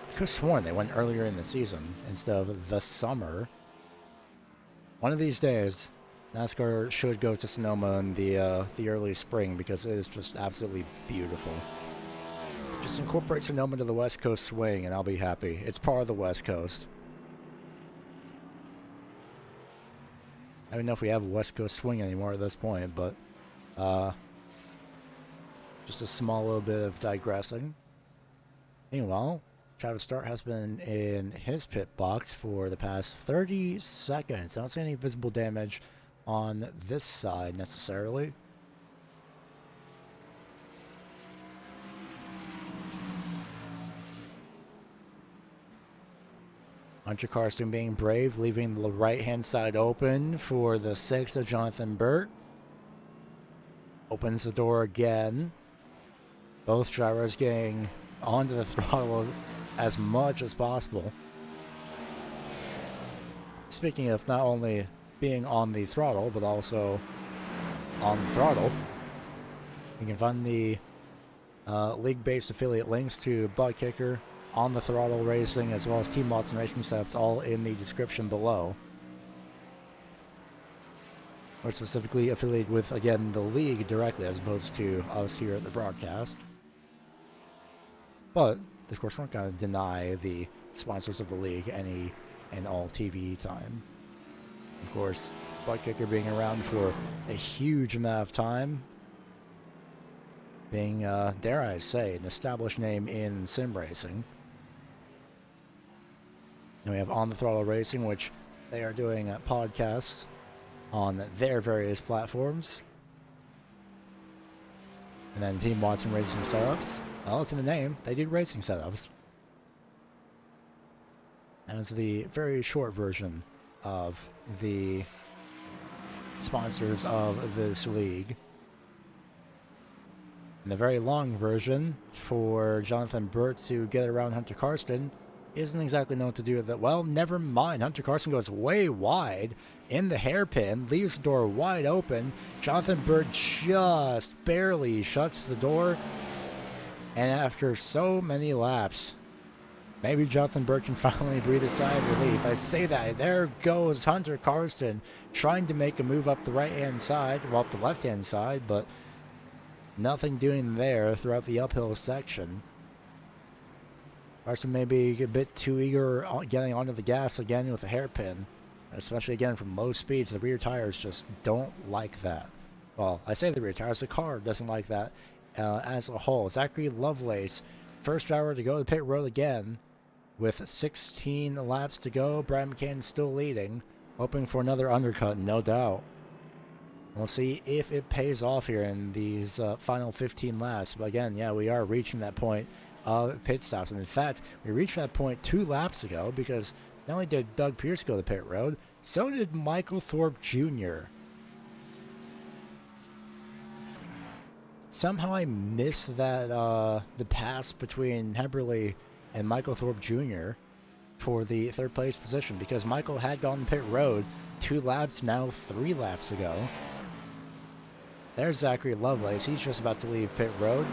I could have sworn they went earlier in the season instead of the summer. One of these days, NASCAR should go to Sonoma in the early spring because it is just absolutely beautiful. Just incorporate Sonoma to the West Coast swing and I'll be happy. It's part of the West Coast. I don't even know if we have a West Coast swing anymore at this point, but just a small little bit of digressing. Meanwhile, Travis Start has been in his pit box for the past 30 seconds. I don't see any visible damage on this side necessarily. Hunter Carson being brave, leaving the right-hand side open for the 6 of Jonathan Burt. Opens the door again. Both drivers getting onto the throttle as much as possible. Speaking of not only being on the throttle, but also on the throttle, you can find the league-based affiliate links to Butt Kicker, On the Throttle Racing, as well as Team Watson Racing Setups, all in the description below. We're specifically affiliated with, again, the league directly, as opposed to us here at the broadcast. But, of course, we're not going to deny the sponsors of the league any and all TV time. Of course, Butt Kicker being around for a huge amount of time, being, dare I say, an established name in sim racing. And we have On the Throttle Racing, which they are doing podcasts on their various platforms. And then Team Watson Racing Setups. Well, it's in the name. They do racing setups. And it's the very short version of the sponsors of this league. And the very long version for Jonathan Burt to get around Hunter Carson isn't exactly known to do with it. Well, never mind. Hunter Carson goes way wide in the hairpin, leaves the door wide open. Jonathan Burt just barely shuts the door. And after so many laps, maybe Jonathan Burt can finally breathe a sigh of relief. I say that. There goes Hunter Carson trying to make a move up the right-hand side, well, up the left-hand side, but nothing doing there throughout the uphill section. Carson may be a bit too eager getting onto the gas again with the hairpin, especially again from low speeds. The rear tires just don't like that. Well, I say the rear tires, the car doesn't like that as a whole. Zachary Lovelace, first driver to go to pit road again with 16 laps to go. Brian McCann still leading, hoping for another undercut, no doubt. We'll see if it pays off here in these final 15 laps. But again, yeah, we are reaching that point of pit stops. And in fact, we reached that point 2 laps ago because not only did Doug Pierce go to pit road, so did Michael Thorpe Jr. Somehow I missed that the pass between Heberly and Michael Thorpe Jr. for the 3rd place position because Michael had gone pit road 2 laps, now 3 laps ago. There's Zachary Lovelace. He's just about to leave pit road.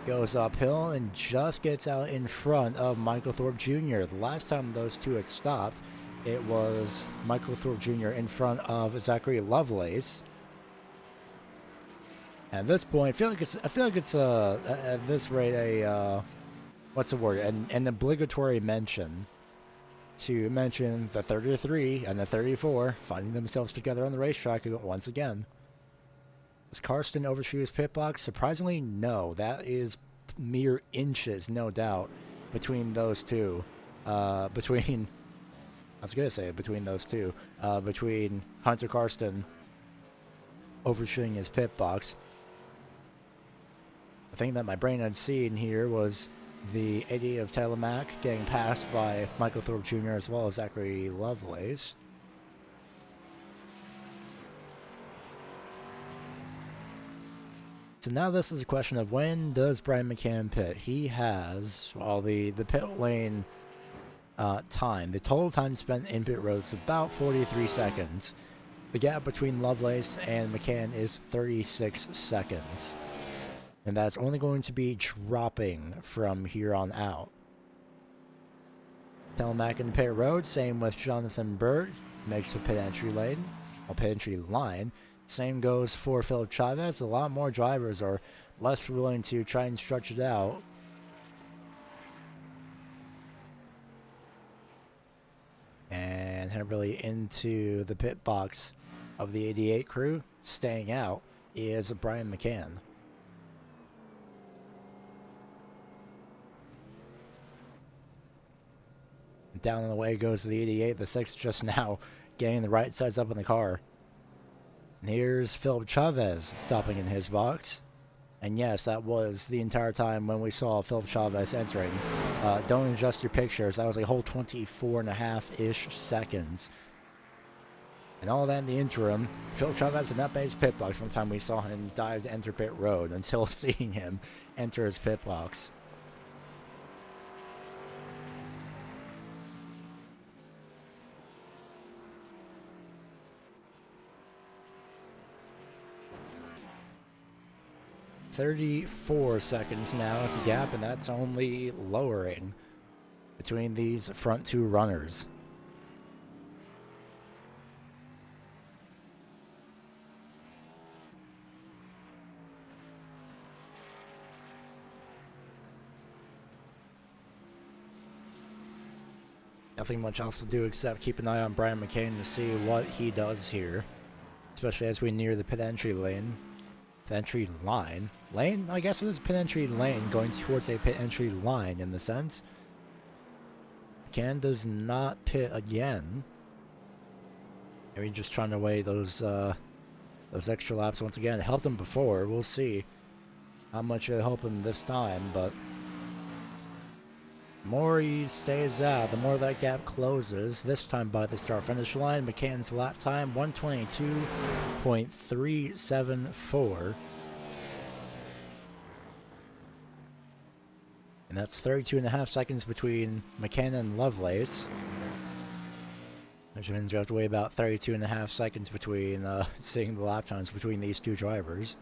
Goes uphill and just gets out in front of Michael Thorpe Jr. The last time those two had stopped, it was Michael Thorpe Jr. in front of Zachary Lovelace. At this point, I feel like it's at this rate a what's the word? An obligatory mention to mention the 33 and the 34 finding themselves together on the racetrack once again. Does Karsten overshoot his pit box? Surprisingly, no. That is mere inches, no doubt, between those two. Between Hunter Karsten overshooting his pit box. The thing that my brain had seen here was the 80 of Tyler Mack getting passed by Michael Thorpe Jr. as well as Zachary Lovelace. So now this is a question of when does Brian McCann pit? He has, well, the pit lane time, the total time spent in pit road is about 43 seconds. The gap between Lovelace and McCann is 36 seconds. And that's only going to be dropping from here on out. Telemack in pit road, same with Jonathan Bird, makes a pit entry lane, or pit entry line. Same goes for Philip Chavez. A lot more drivers are less willing to try and stretch it out. And Heberly into the pit box of the 88 crew. Staying out is Brian McCann. Down and away goes the 88. The 6 just now getting the right sides up in the car. And here's Philip Chavez stopping in his box. And yes, that was the entire time when we saw Philip Chavez entering. Don't adjust your pictures. That was a whole 24.5-ish seconds. And all that in the interim, Philip Chavez had not made his pit box from the time we saw him dive to enter pit road until seeing him enter his pit box. .34 seconds now is the gap, and that's only lowering between these front two runners. Nothing much else to do except keep an eye on Brian McCain to see what he does here, especially as we near the pit entry lane. Pit entry line? Lane? I guess it is a pit entry lane going towards a pit entry line in the sense. McCann does not pit again. Maybe just trying to weigh those extra laps once again. It helped him before. We'll see how much it'll help him this time, but the more he stays out, the more that gap closes. This time by the start-finish line, McCann's lap time, 122.374. And that's 32.5 seconds between McCann and Lovelace. Which means we have to wait about 32.5 seconds between seeing the lap times between these two drivers.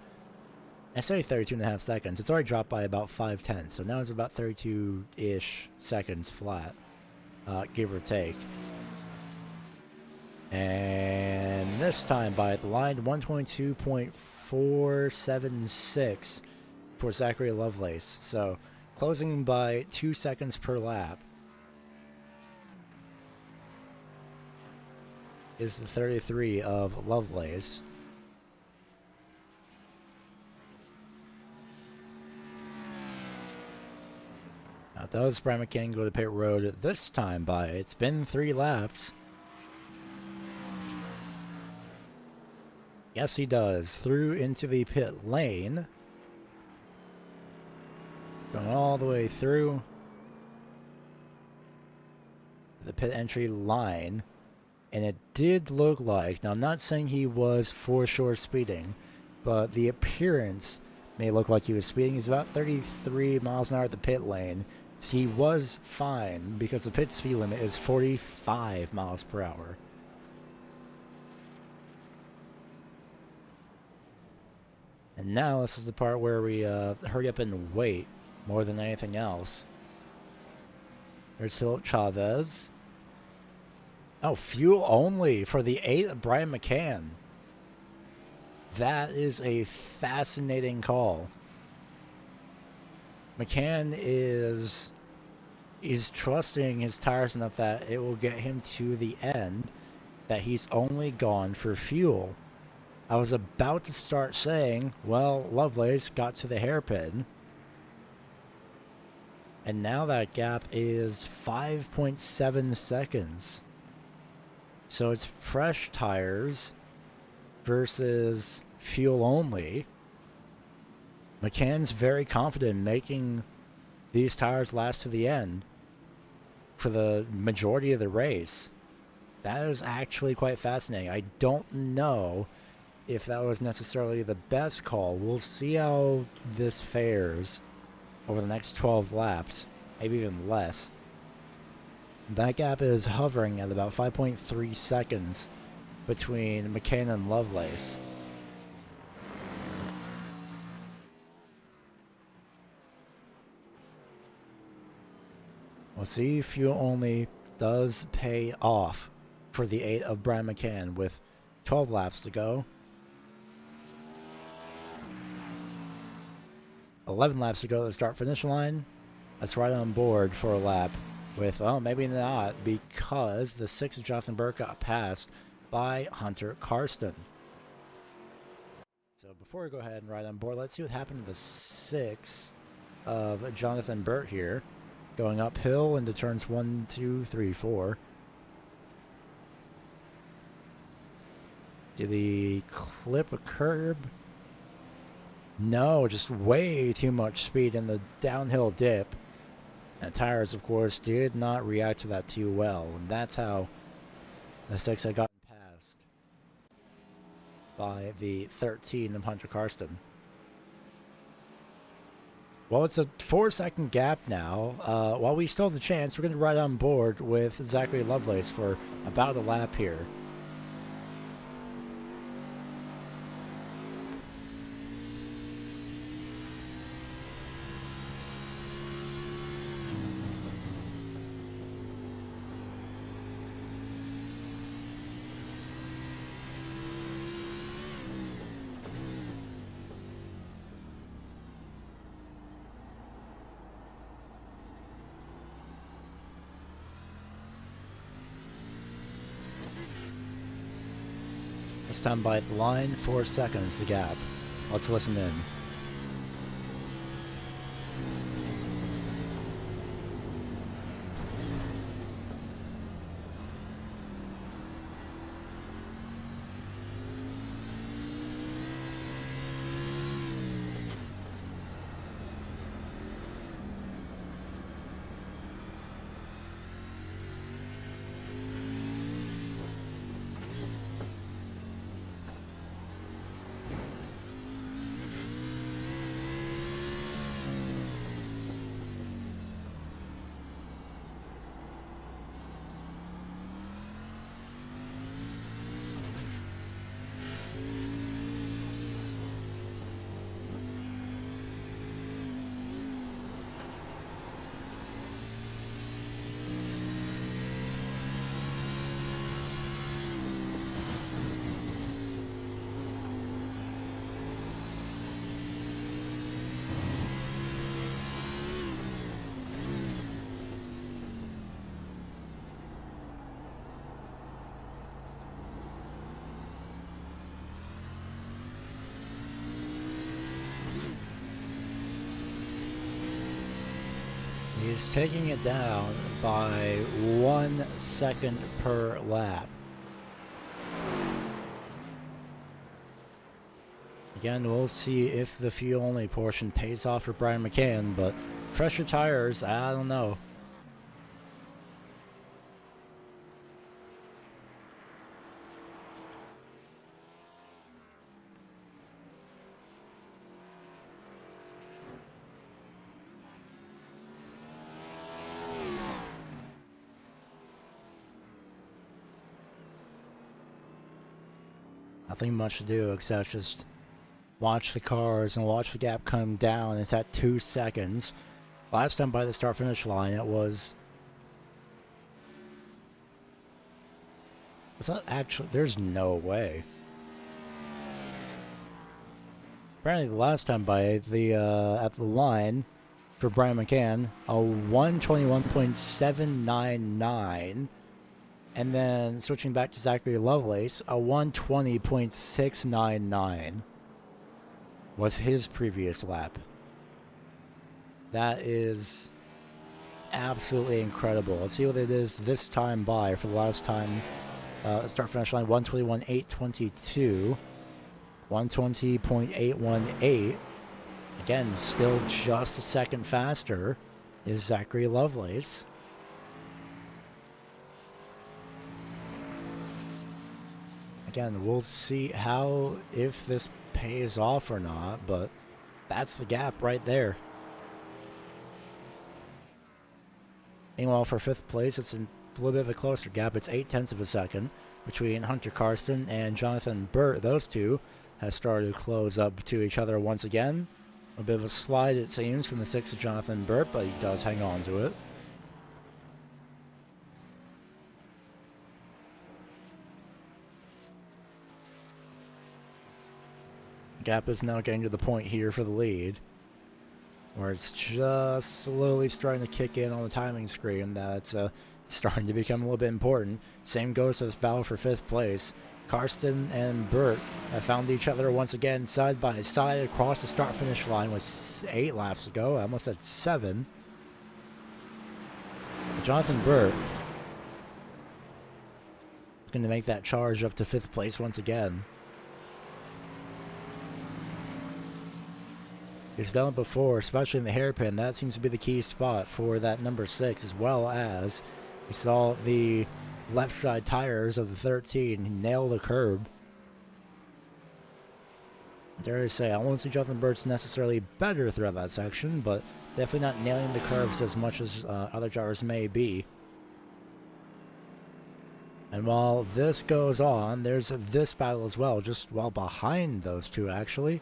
I say 32.5 seconds. It's already dropped by about 5/10, so now it's about 32-ish seconds flat, give or take. And this time by the line, 122.476 for Zachary Lovelace. So closing by 2 seconds per lap is the 33 of Lovelace. Now, does Brian McCann go to pit road this time by? It's been 3 laps. Yes, he does. Through into the pit lane. Going all the way through the pit entry line. And it did look like, now I'm not saying he was for sure speeding, but the appearance may look like he was speeding. He's about 33 miles an hour at the pit lane. He was fine because the pit speed limit is 45 miles per hour. And now this is the part where we hurry up and wait more than anything else. There's Philip Chavez. Oh, fuel only for the 8 of Brian McCann. That is a fascinating call. McCann is trusting his tires enough that it will get him to the end, that he's only gone for fuel. I was about to start saying, well, Lovelace got to the hairpin. And now that gap is 5.7 seconds. So it's fresh tires versus fuel only. McCann's very confident in making these tires last to the end for the majority of the race. That is actually quite fascinating. I don't know if that was necessarily the best call. We'll see how this fares over the next 12 laps, maybe even less. That gap is hovering at about 5.3 seconds between McCann and Lovelace. We'll see if fuel only does pay off for the 8 of Brian McCann with 12 laps to go. 11 laps to go to the start-finish line. That's right on board for a lap. With, oh, maybe not, because the 6 of Jonathan Burke got passed by Hunter Karsten. So before we go ahead and ride on board, let's see what happened to the 6 of Jonathan Burt here. Going uphill into turns 1, 2, 3, 4. Did he clip a curb? No, just way too much speed in the downhill dip. And tires, of course, did not react to that too well. And that's how the 6 had gotten passed by the 13 of Hunter Karsten. Well, it's a 4-second gap now. While we still have the chance, we're going to ride on board with Zachary Lovelace for about a lap here. This time by the line, 4 seconds the gap. Let's listen in. He's taking it down by 1 second per lap. Again, we'll see if the fuel-only portion pays off for Brian McCann, but fresher tires, I don't know. Nothing much to do except just watch the cars and watch the gap come down. It's at 2 seconds. Last time by the start-finish line, it was... It's not actually... There's no way. Apparently the last time by the at the line for Brian McCann, a 121.799. And then switching back to Zachary Lovelace, a 120.699 was his previous lap. That is absolutely incredible. Let's see what it is this time by for the last time. Start finish line 121.822, 120.818. Again, still just a second faster is Zachary Lovelace. Again, we'll see if this pays off or not, but that's the gap right there. Meanwhile, for 5th place, it's a little bit of a closer gap. It's 0.8 of a second between Hunter Karsten and Jonathan Burt. Those two have started to close up to each other once again. A bit of a slide, it seems, from the 6 of Jonathan Burt, but he does hang on to it. Gap is now getting to the point here for the lead, where it's just slowly starting to kick in on the timing screen that it's starting to become a little bit important. Same goes to this battle for 5th place. Karsten and Burt have found each other once again side by side across the start-finish line with 8 laps to go. I almost said 7. But Jonathan Burt looking to make that charge up to 5th place once again. He's done it before, especially in the hairpin. That seems to be the key spot for that number 6, as well as we saw the left side tires of the 13 nail the curb. Dare I say, I won't see Jonathan Burt's necessarily better throughout that section, but definitely not nailing the curbs as much as other drivers may be. And while this goes on, there's this battle as well, just while behind those two actually.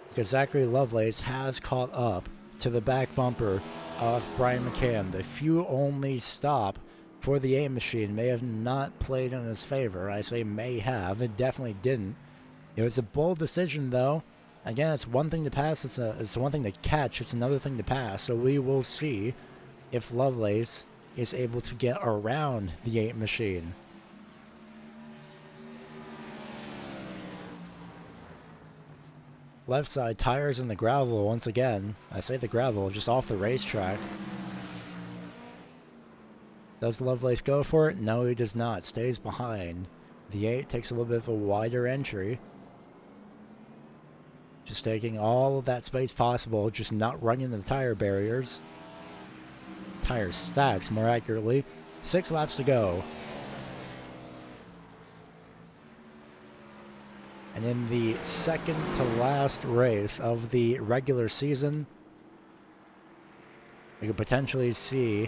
Because Zachary Lovelace has caught up to the back bumper of Brian McCann. The fuel-only stop for the A machine may have not played in his favor. I say may have. It definitely didn't. It was a bold decision, though. Again, it's one thing to pass. It's one thing to catch. It's another thing to pass. So we will see if Lovelace is able to get around the 8 machine. Left side tires in the gravel once again. I say the gravel, just off the racetrack. Does Lovelace go for it? No, he does not. Stays behind. The 8 takes a little bit of a wider entry. Just taking all of that space possible, just not running the tire barriers. Tire stacks, more accurately. 6 laps to go. And in the second to last race of the regular season, we could potentially see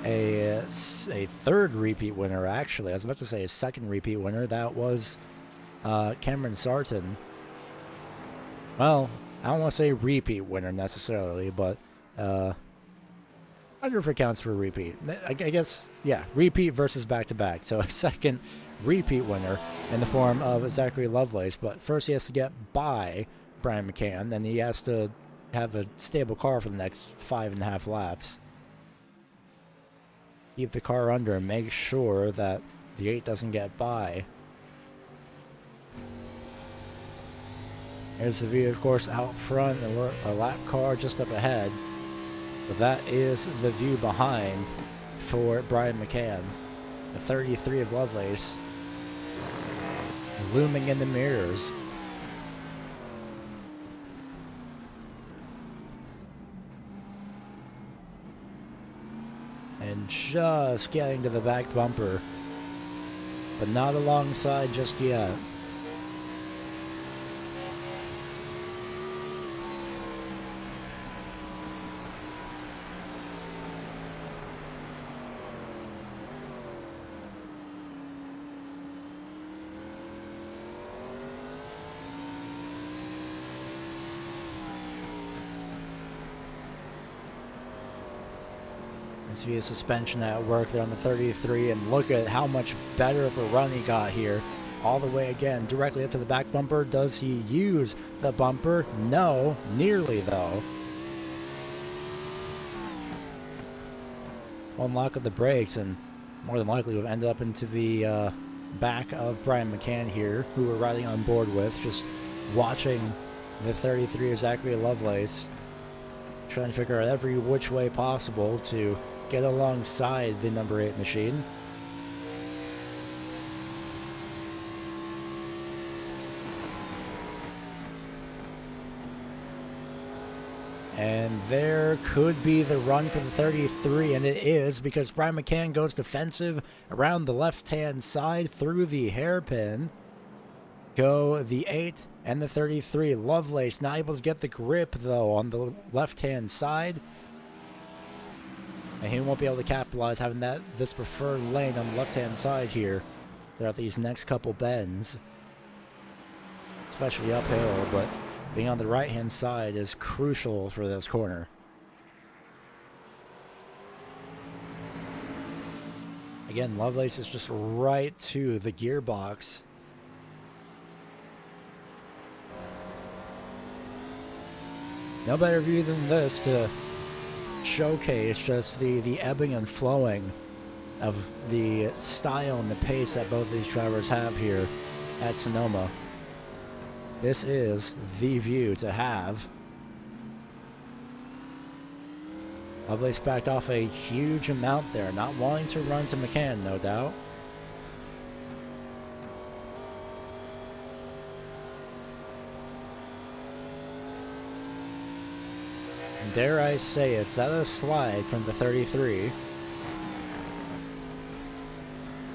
a third repeat winner, actually. I was about to say a second repeat winner. That was Cameron Sarton. Well, I don't want to say repeat winner necessarily, but I wonder if it counts for a repeat. I guess, yeah, repeat versus back-to-back. So a second repeat winner in the form of Zachary Lovelace, but first he has to get by Brian McCann, then he has to have a stable car for the next 5.5 laps. Keep the car under and make sure that the 8 doesn't get by. Here's the view, of course, out front, a lap car just up ahead, but that is the view behind for Brian McCann. The 33 of Lovelace looming in the mirrors. McCann just getting to the back bumper, but not alongside just yet. See his suspension at work there on the 33, and look at how much better of a run he got here. All the way again, directly up to the back bumper. Does he use the bumper? No, nearly though. One lock of the brakes, and more than likely would end up into the back of Brian McCann here, who we're riding on board with, just watching the 33 of Zachary Lovelace, trying to figure out every which way possible to get alongside the number 8 machine. And there could be the run for the 33, and it is, because Brian McCann goes defensive around the left-hand side through the hairpin. Go the 8 and the 33. Lovelace not able to get the grip, though, on the left-hand side. And he won't be able to capitalize having this preferred lane on the left-hand side here throughout these next couple bends. Especially uphill, but being on the right-hand side is crucial for this corner. Again, Lovelace is just right to the gearbox. No better view than this to showcase just the ebbing and flowing of the style and the pace that both these drivers have here at Sonoma. This is the view to have. Lovelace backed off a huge amount there, not wanting to run to McCann, no doubt. And dare I say, it's that a slide from the 33.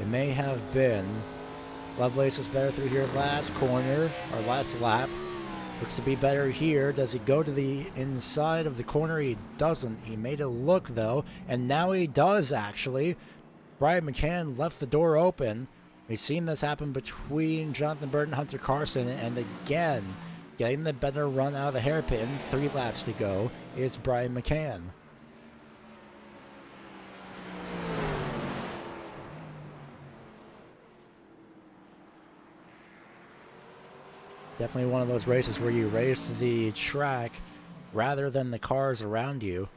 It may have been. Lovelace is better through here last corner, or last lap. Looks to be better here. Does he go to the inside of the corner? He doesn't. He made it look, though, and now he does, actually. Brian McCann left the door open. We've seen this happen between Jonathan Bird and Hunter Carson, and again, getting the better run out of the hairpin. 3 laps to go is Brian McCann. Definitely one of those races where you race the track rather than the cars around you.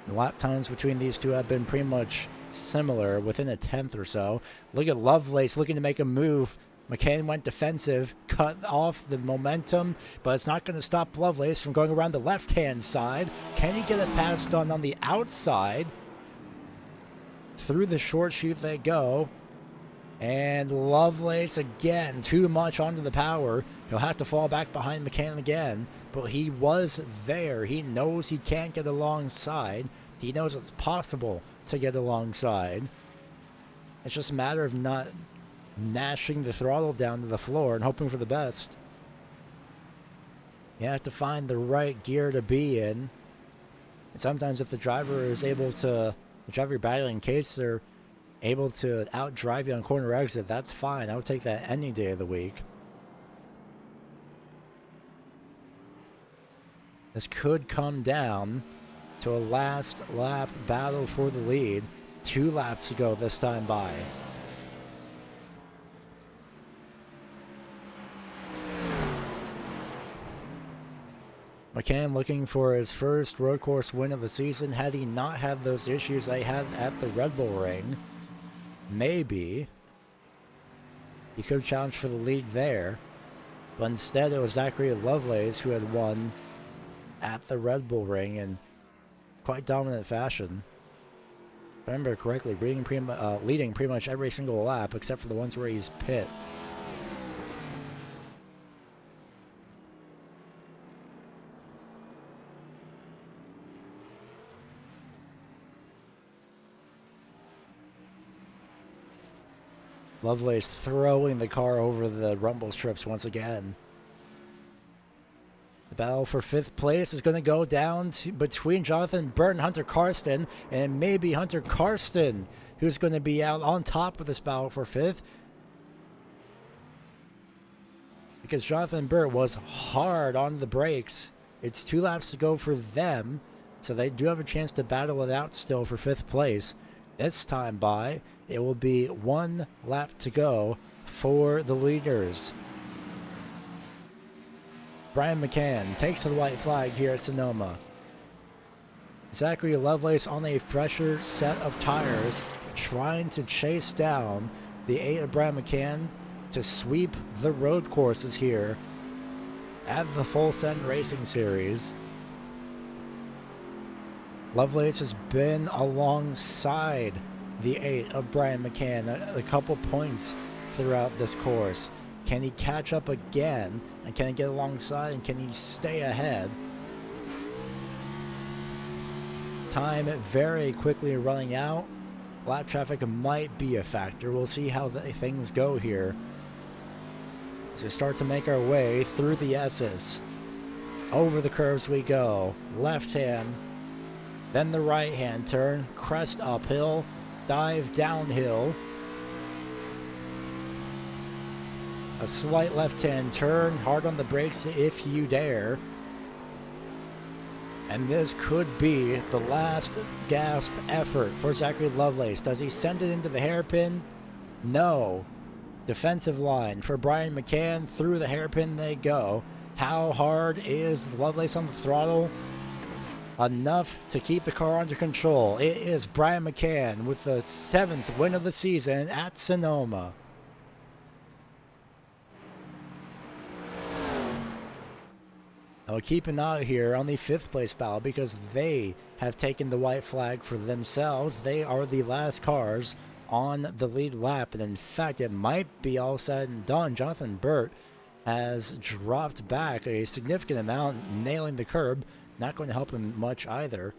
The lap times between these two have been pretty much similar, within a tenth or so. Look at Lovelace looking to make a move. McCann went defensive, cut off the momentum, but it's not going to stop Lovelace from going around the left-hand side. Can he get it passed on the outside? Through the short chute they go. And Lovelace again, too much onto the power. He'll have to fall back behind McCann again, but he was there. He knows he can't get alongside. He knows it's possible to get alongside. It's just a matter of not gnashing the throttle down to the floor and hoping for the best. You have to find the right gear to be in. And sometimes if the driver is able to, the driver you're battling, in case they're able to outdrive you on corner exit, that's fine. I would take that any day of the week. This could come down to a last lap battle for the lead. 2 laps to go this time by. McCann looking for his first road course win of the season. Had he not had those issues they had at the Red Bull Ring, maybe he could have challenged for the lead there, but instead it was Zachary Lovelace who had won at the Red Bull Ring in quite dominant fashion. If I remember correctly, leading pretty much every single lap except for the ones where he's pit. Lovelace throwing the car over the rumble strips once again. The battle for 5th place is going to go down between Jonathan Burt and Hunter Karsten, and maybe Hunter Karsten, who's going to be out on top of this battle for 5th. Because Jonathan Burt was hard on the brakes. It's 2 laps to go for them, so they do have a chance to battle it out still for 5th place. This time by, it will be 1 lap to go for the leaders. Brian McCann takes the white flag here at Sonoma. Zachary Lovelace on a fresher set of tires, trying to chase down the 8 of Brian McCann to sweep the road courses here at the Full Send Racing Series. Lovelace has been alongside the 8 of Brian McCann a couple points throughout this course. Can he catch up again? And can he get alongside? And can he stay ahead? Time very quickly running out. Lap traffic might be a factor. We'll see how things go here. As we start to make our way through the S's. Over the curves we go. Left hand. Then the right hand turn. Crest uphill. Dive downhill. A slight left-hand turn, hard on the brakes if you dare. And this could be the last gasp effort for Zachary Lovelace. Does he send it into the hairpin? No. Defensive line for Brian McCann. Through the hairpin they go. How hard is Lovelace on the throttle? Enough to keep the car under control. It is Brian McCann with the 7th win of the season at Sonoma. I'll keep an eye here on the 5th place battle because they have taken the white flag for themselves. They are the last cars on the lead lap, and in fact, it might be all said and done. Jonathan Burt has dropped back a significant amount, nailing the curb. Not going to help him much either.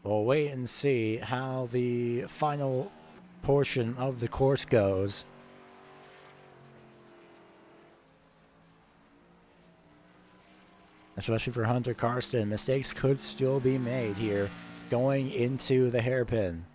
We'll wait and see how the final portion of the course goes. Especially for Hunter Karsten, mistakes could still be made here going into the hairpin.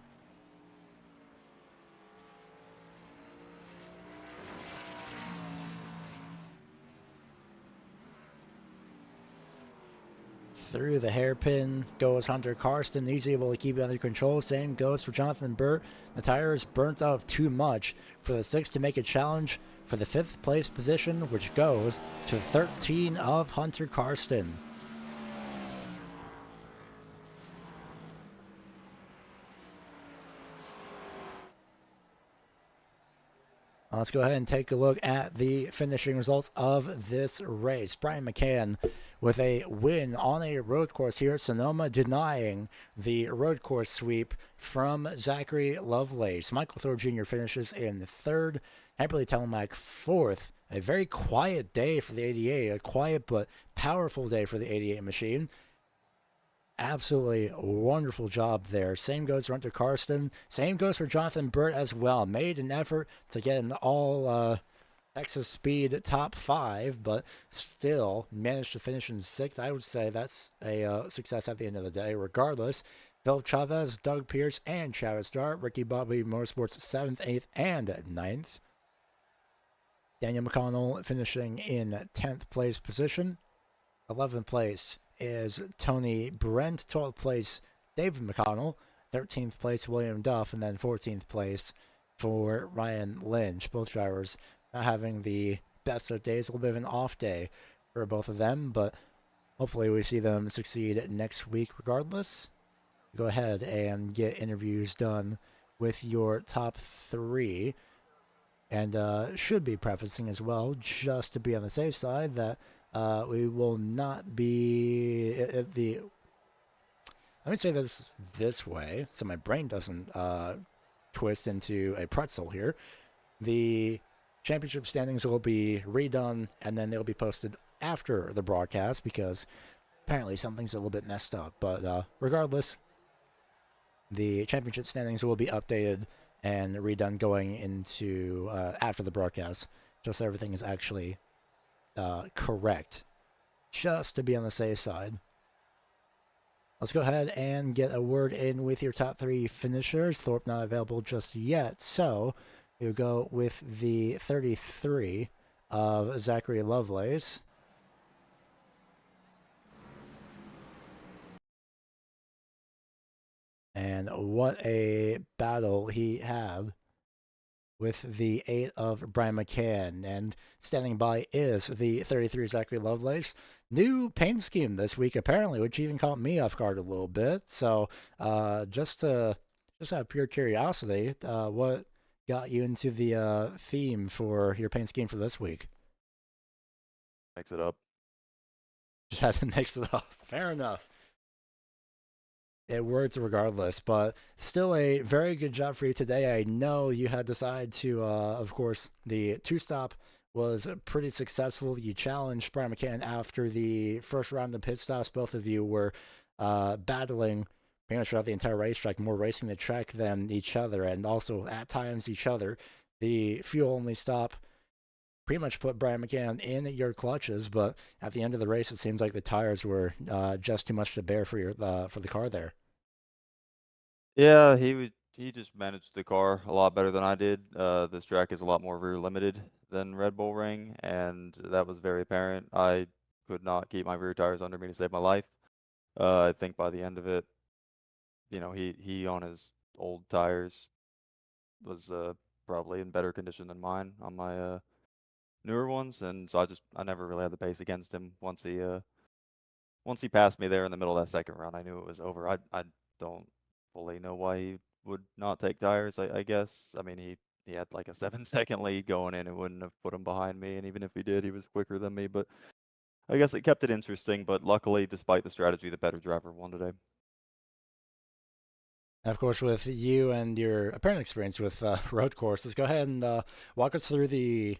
Through the hairpin goes Hunter Karsten. He's able to keep it under control. Same goes for Jonathan Burt. The tire is burnt up too much for the 6 to make a challenge for the 5th place position, which goes to 13 of Hunter Karsten. Let's go ahead and take a look at the finishing results of this race. Brian McCann with a win on a road course here at Sonoma, denying the road course sweep from Zachary Lovelace. Michael Thor Jr. finishes in 3rd. Hyperly Telemac 4th. A very quiet day for the 88. A quiet but powerful day for the 88 machine. Absolutely wonderful job there. Same goes for Hunter Karsten. Same goes for Jonathan Burt as well. Made an effort to get an all Texas Speed top 5, but still managed to finish in 6th. I would say that's a success at the end of the day, regardless. Philip Chavez, Doug Pierce, and Travis Start. Ricky Bobby Motorsports 7th, 8th, and 9th. Daniel McConnell finishing in 10th place position. 11th place is Tony Brent. 12th place, David McConnell. 13th place, William Duff. And then 14th place for Ryan Lynch. Both drivers not having the best of days. A little bit of an off day for both of them, but hopefully we see them succeed next week regardless. Go ahead and get interviews done with your top 3. And should be prefacing as well, just to be on the safe side, that we will not be at the... Let me say this way, so my brain doesn't twist into a pretzel here. The championship standings will be redone, and then they'll be posted after the broadcast, because apparently something's a little bit messed up. But regardless, the championship standings will be updated and redone going into after the broadcast, just so everything is actually correct, just to be on the safe side. Let's go ahead and get a word in with your top 3 finishers. Thorpe not available just yet, so we'll go with the 33 of Zachary Lovelace. And what a battle he had with the 8 of Brian McCann. And standing by is the 33 Zachary Lovelace. New paint scheme this week, apparently, which even caught me off guard a little bit. So just out of pure curiosity, what got you into the theme for your paint scheme for this week? Mix it up. Just had to mix it up. Fair enough. It works regardless, but still a very good job for you today. I know you had decided to, of course, the 2-stop was pretty successful. You challenged Brian McCann after the first round of pit stops. Both of you were battling pretty much throughout the entire racetrack, more racing the track than each other, and also at times each other. The fuel-only stop pretty much put Brian McCann in your clutches, but at the end of the race, it seems like the tires were just too much to bear for the car there. Yeah, he just managed the car a lot better than I did. This track is a lot more rear limited than Red Bull Ring, and that was very apparent. I could not keep my rear tires under me to save my life. I think by the end of it, he on his old tires was probably in better condition than mine on my newer ones, and so I never really had the pace against him. Once he passed me there in the middle of that second round, I knew it was over. I don't fully know why he would not take tires. I guess. I mean, he had like a 7-second lead going in. It wouldn't have put him behind me, and even if he did, he was quicker than me. But I guess it kept it interesting. But luckily, despite the strategy, the better driver won today. And of course, with you and your apparent experience with road courses, go ahead and walk us through the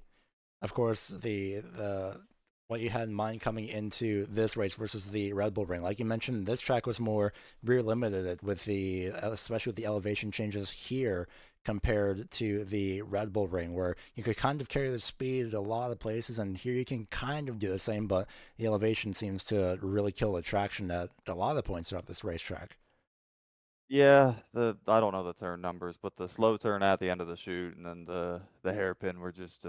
what you had in mind coming into this race versus the Red Bull Ring. Like you mentioned, this track was more rear limited with especially with the elevation changes here compared to the Red Bull Ring, where you could kind of carry the speed at a lot of places, and here you can kind of do the same, but the elevation seems to really kill the traction at a lot of points throughout this racetrack. Yeah, I don't know the turn numbers, but the slow turn at the end of the chute and then the hairpin were just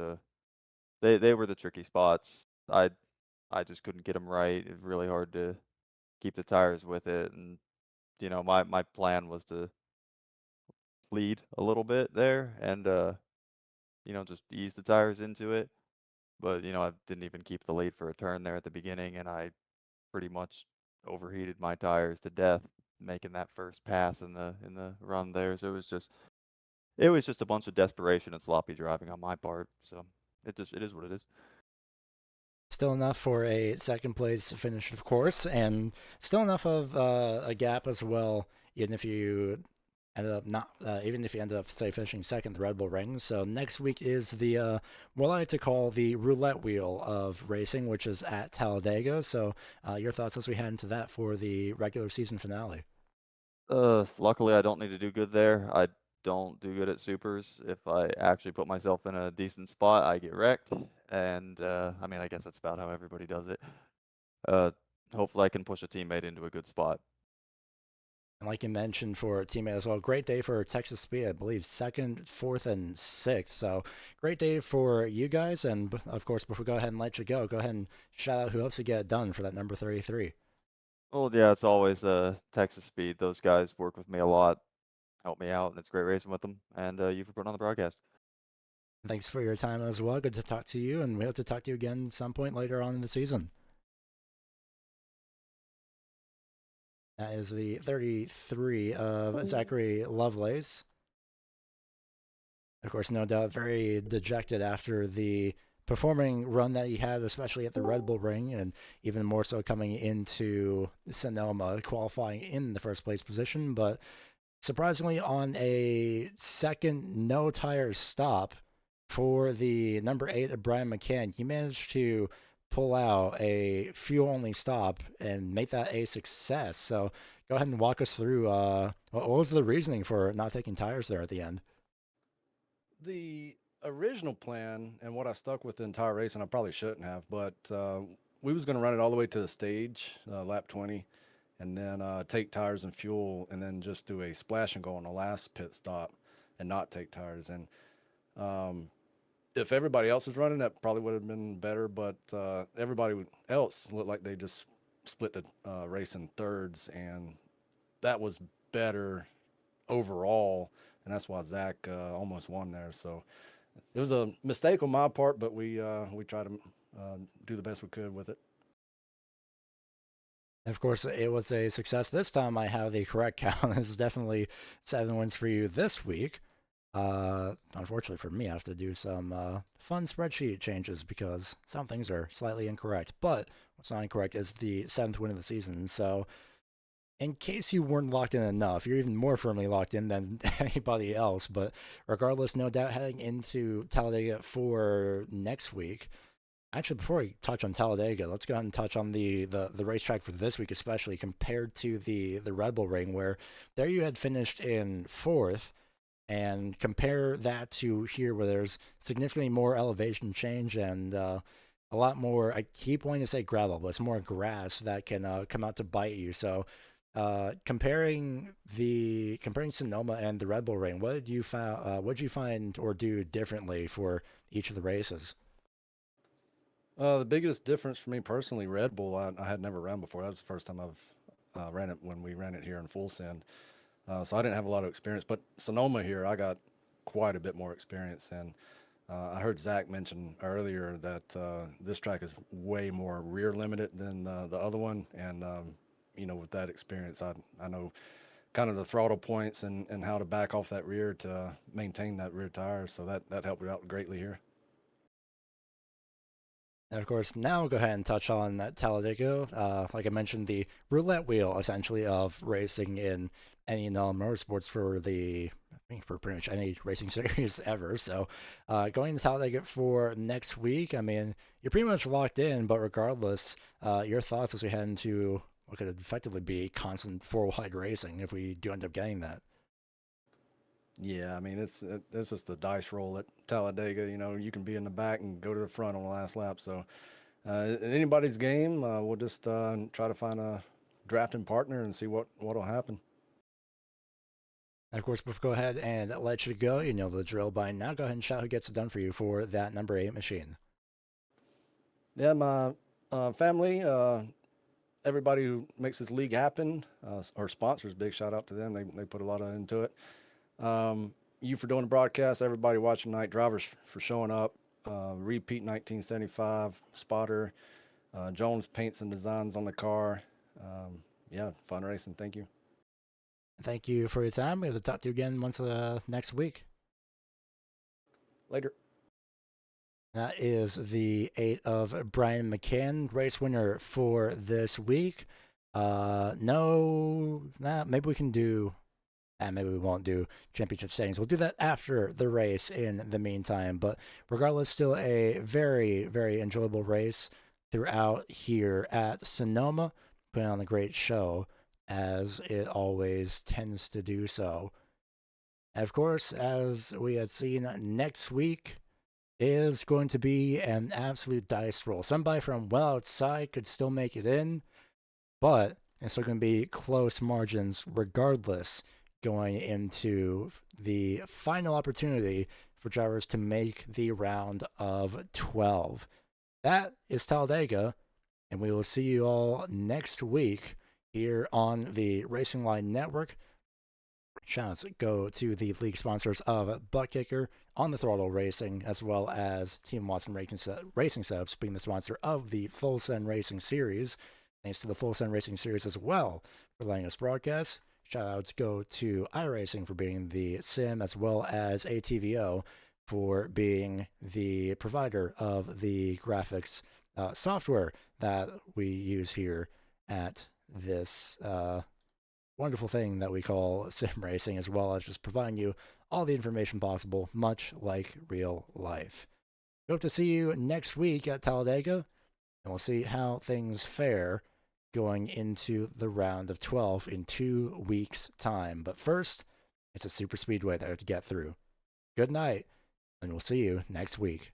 they were the tricky spots. I just couldn't get them right. It's really hard to keep the tires with it, and my plan was to lead a little bit there and just ease the tires into it. But I didn't even keep the lead for a turn there at the beginning, and I pretty much overheated my tires to death making that first pass in the run there. So it was just a bunch of desperation and sloppy driving on my part. So it is what it is. Still enough for a second place finish, of course, and still enough of a gap as well, even if you ended up say finishing second the Red Bull Ring. So next week is the what I like to call the roulette wheel of racing, which is at Talladega. So your thoughts as we head into that for the regular season finale? Luckily I don't need to do good there. I don't do good at supers. If I actually put myself in a decent spot, I get wrecked. And I mean, I guess that's about how everybody does it. Uh, Hopefully I can push a teammate into a good spot. And like you mentioned for a teammate as well, great day for Texas Speed, I believe second, fourth, and sixth. So great day for you guys. And of course, before we go ahead and let you go ahead and shout out who helps you get it done for that number 33. Well, yeah, it's always Texas Speed. Those guys work with me a lot, help me out, and it's great racing with them. And you for putting on the broadcast. Thanks for your time as well. Good to talk to you, and we hope to talk to you again at some point later on in the season. That is the 33 of Zachary Lovelace. Of course, no doubt very dejected after the performing run that he had, especially at the Red Bull Ring, and even more so coming into Sonoma, qualifying in the first place position. But surprisingly, on a second no tire stop for the number 8 of Brian McCann, he managed to pull out a fuel only stop and make that a success. So go ahead and walk us through what was the reasoning for not taking tires there at the end? The original plan and what I stuck with the entire race, and I probably shouldn't have, but we was going to run it all the way to the stage, lap 20, and then take tires and fuel, and then just do a splash and go on the last pit stop and not take tires. And if everybody else was running, that probably would have been better, but everybody else looked like they just split the race in thirds, and that was better overall, and that's why Zach almost won there. So it was a mistake on my part, but we tried to do the best we could with it. And of course, it was a success. This time I have the correct count. This is definitely 7 wins for you this week. Unfortunately for me, I have to do some fun spreadsheet changes because some things are slightly incorrect. But what's not incorrect is the 7th win of the season. So in case you weren't locked in enough, you're even more firmly locked in than anybody else. But regardless, no doubt heading into Talladega for next week. Actually, before we touch on Talladega, let's go ahead and touch on the racetrack for this week, especially compared to the Red Bull Ring, where there you had finished in 4th, and compare that to here, where there's significantly more elevation change and a lot more. I keep wanting to say gravel, but it's more grass that can come out to bite you. So, comparing Sonoma and the Red Bull Ring, what did you find or do differently for each of the races? The biggest difference for me personally, Red Bull, I had never ran before. That was the first time I've ran it when we ran it here in Full Send. So I didn't have a lot of experience. But Sonoma here, I got quite a bit more experience. And I heard Zach mention earlier that this track is way more rear limited than the other one. And, with that experience, I know kind of the throttle points and how to back off that rear to maintain that rear tire. So that helped out greatly here. And of course, now we'll go ahead and touch on that Talladega. Like I mentioned, the roulette wheel, essentially, of racing in any and all motorsports for for pretty much any racing series ever. So going to Talladega for next week, I mean, you're pretty much locked in, but regardless, your thoughts as we head into what could effectively be constant four-wide racing if we do end up getting that. Yeah, I mean, it's just a dice roll at Talladega. You can be in the back and go to the front on the last lap. So anybody's game. We'll just try to find a drafting partner and see what'll happen. And of course, before we go ahead and let you go, you know the drill by now. Go ahead and shout who gets it done for you for that number 8 machine. Yeah, my family, everybody who makes this league happen, our sponsors, big shout out to them. They put a lot into it. You for doing the broadcast, everybody watching tonight, drivers for showing up, repeat 1975 spotter, Jones paints and designs on the car. Yeah, fun racing. Thank you. Thank you for your time. We have to talk to you again once next week. Later. That is the 8 of Brian McCann, race winner for this week. Maybe we can do. Maybe we won't do championship standings. We'll do that after the race in the meantime. But regardless, still a very, very enjoyable race throughout here at Sonoma. Putting on a great show, as it always tends to do so. And of course, as we had seen, next week is going to be an absolute dice roll. Somebody from well outside could still make it in, but it's still going to be close margins regardless, going into the final opportunity for drivers to make the round of 12. That is Talladega, and we will see you all next week here on the Racing Line Network. Shoutouts go to the league sponsors of Butt Kicker, On the Throttle Racing, as well as Team Watson Racing Setups, being the sponsor of the Full Send Racing Series. Thanks to the Full Send Racing Series as well for letting us broadcast. Shoutouts go to iRacing for being the sim, as well as ATVO for being the provider of the graphics software that we use here at this wonderful thing that we call sim racing, as well as just providing you all the information possible, much like real life. We hope to see you next week at Talladega, and we'll see how things fare going into the round of 12 in 2 weeks' time. But first, it's a super speedway there to get through. Good night, and we'll see you next week.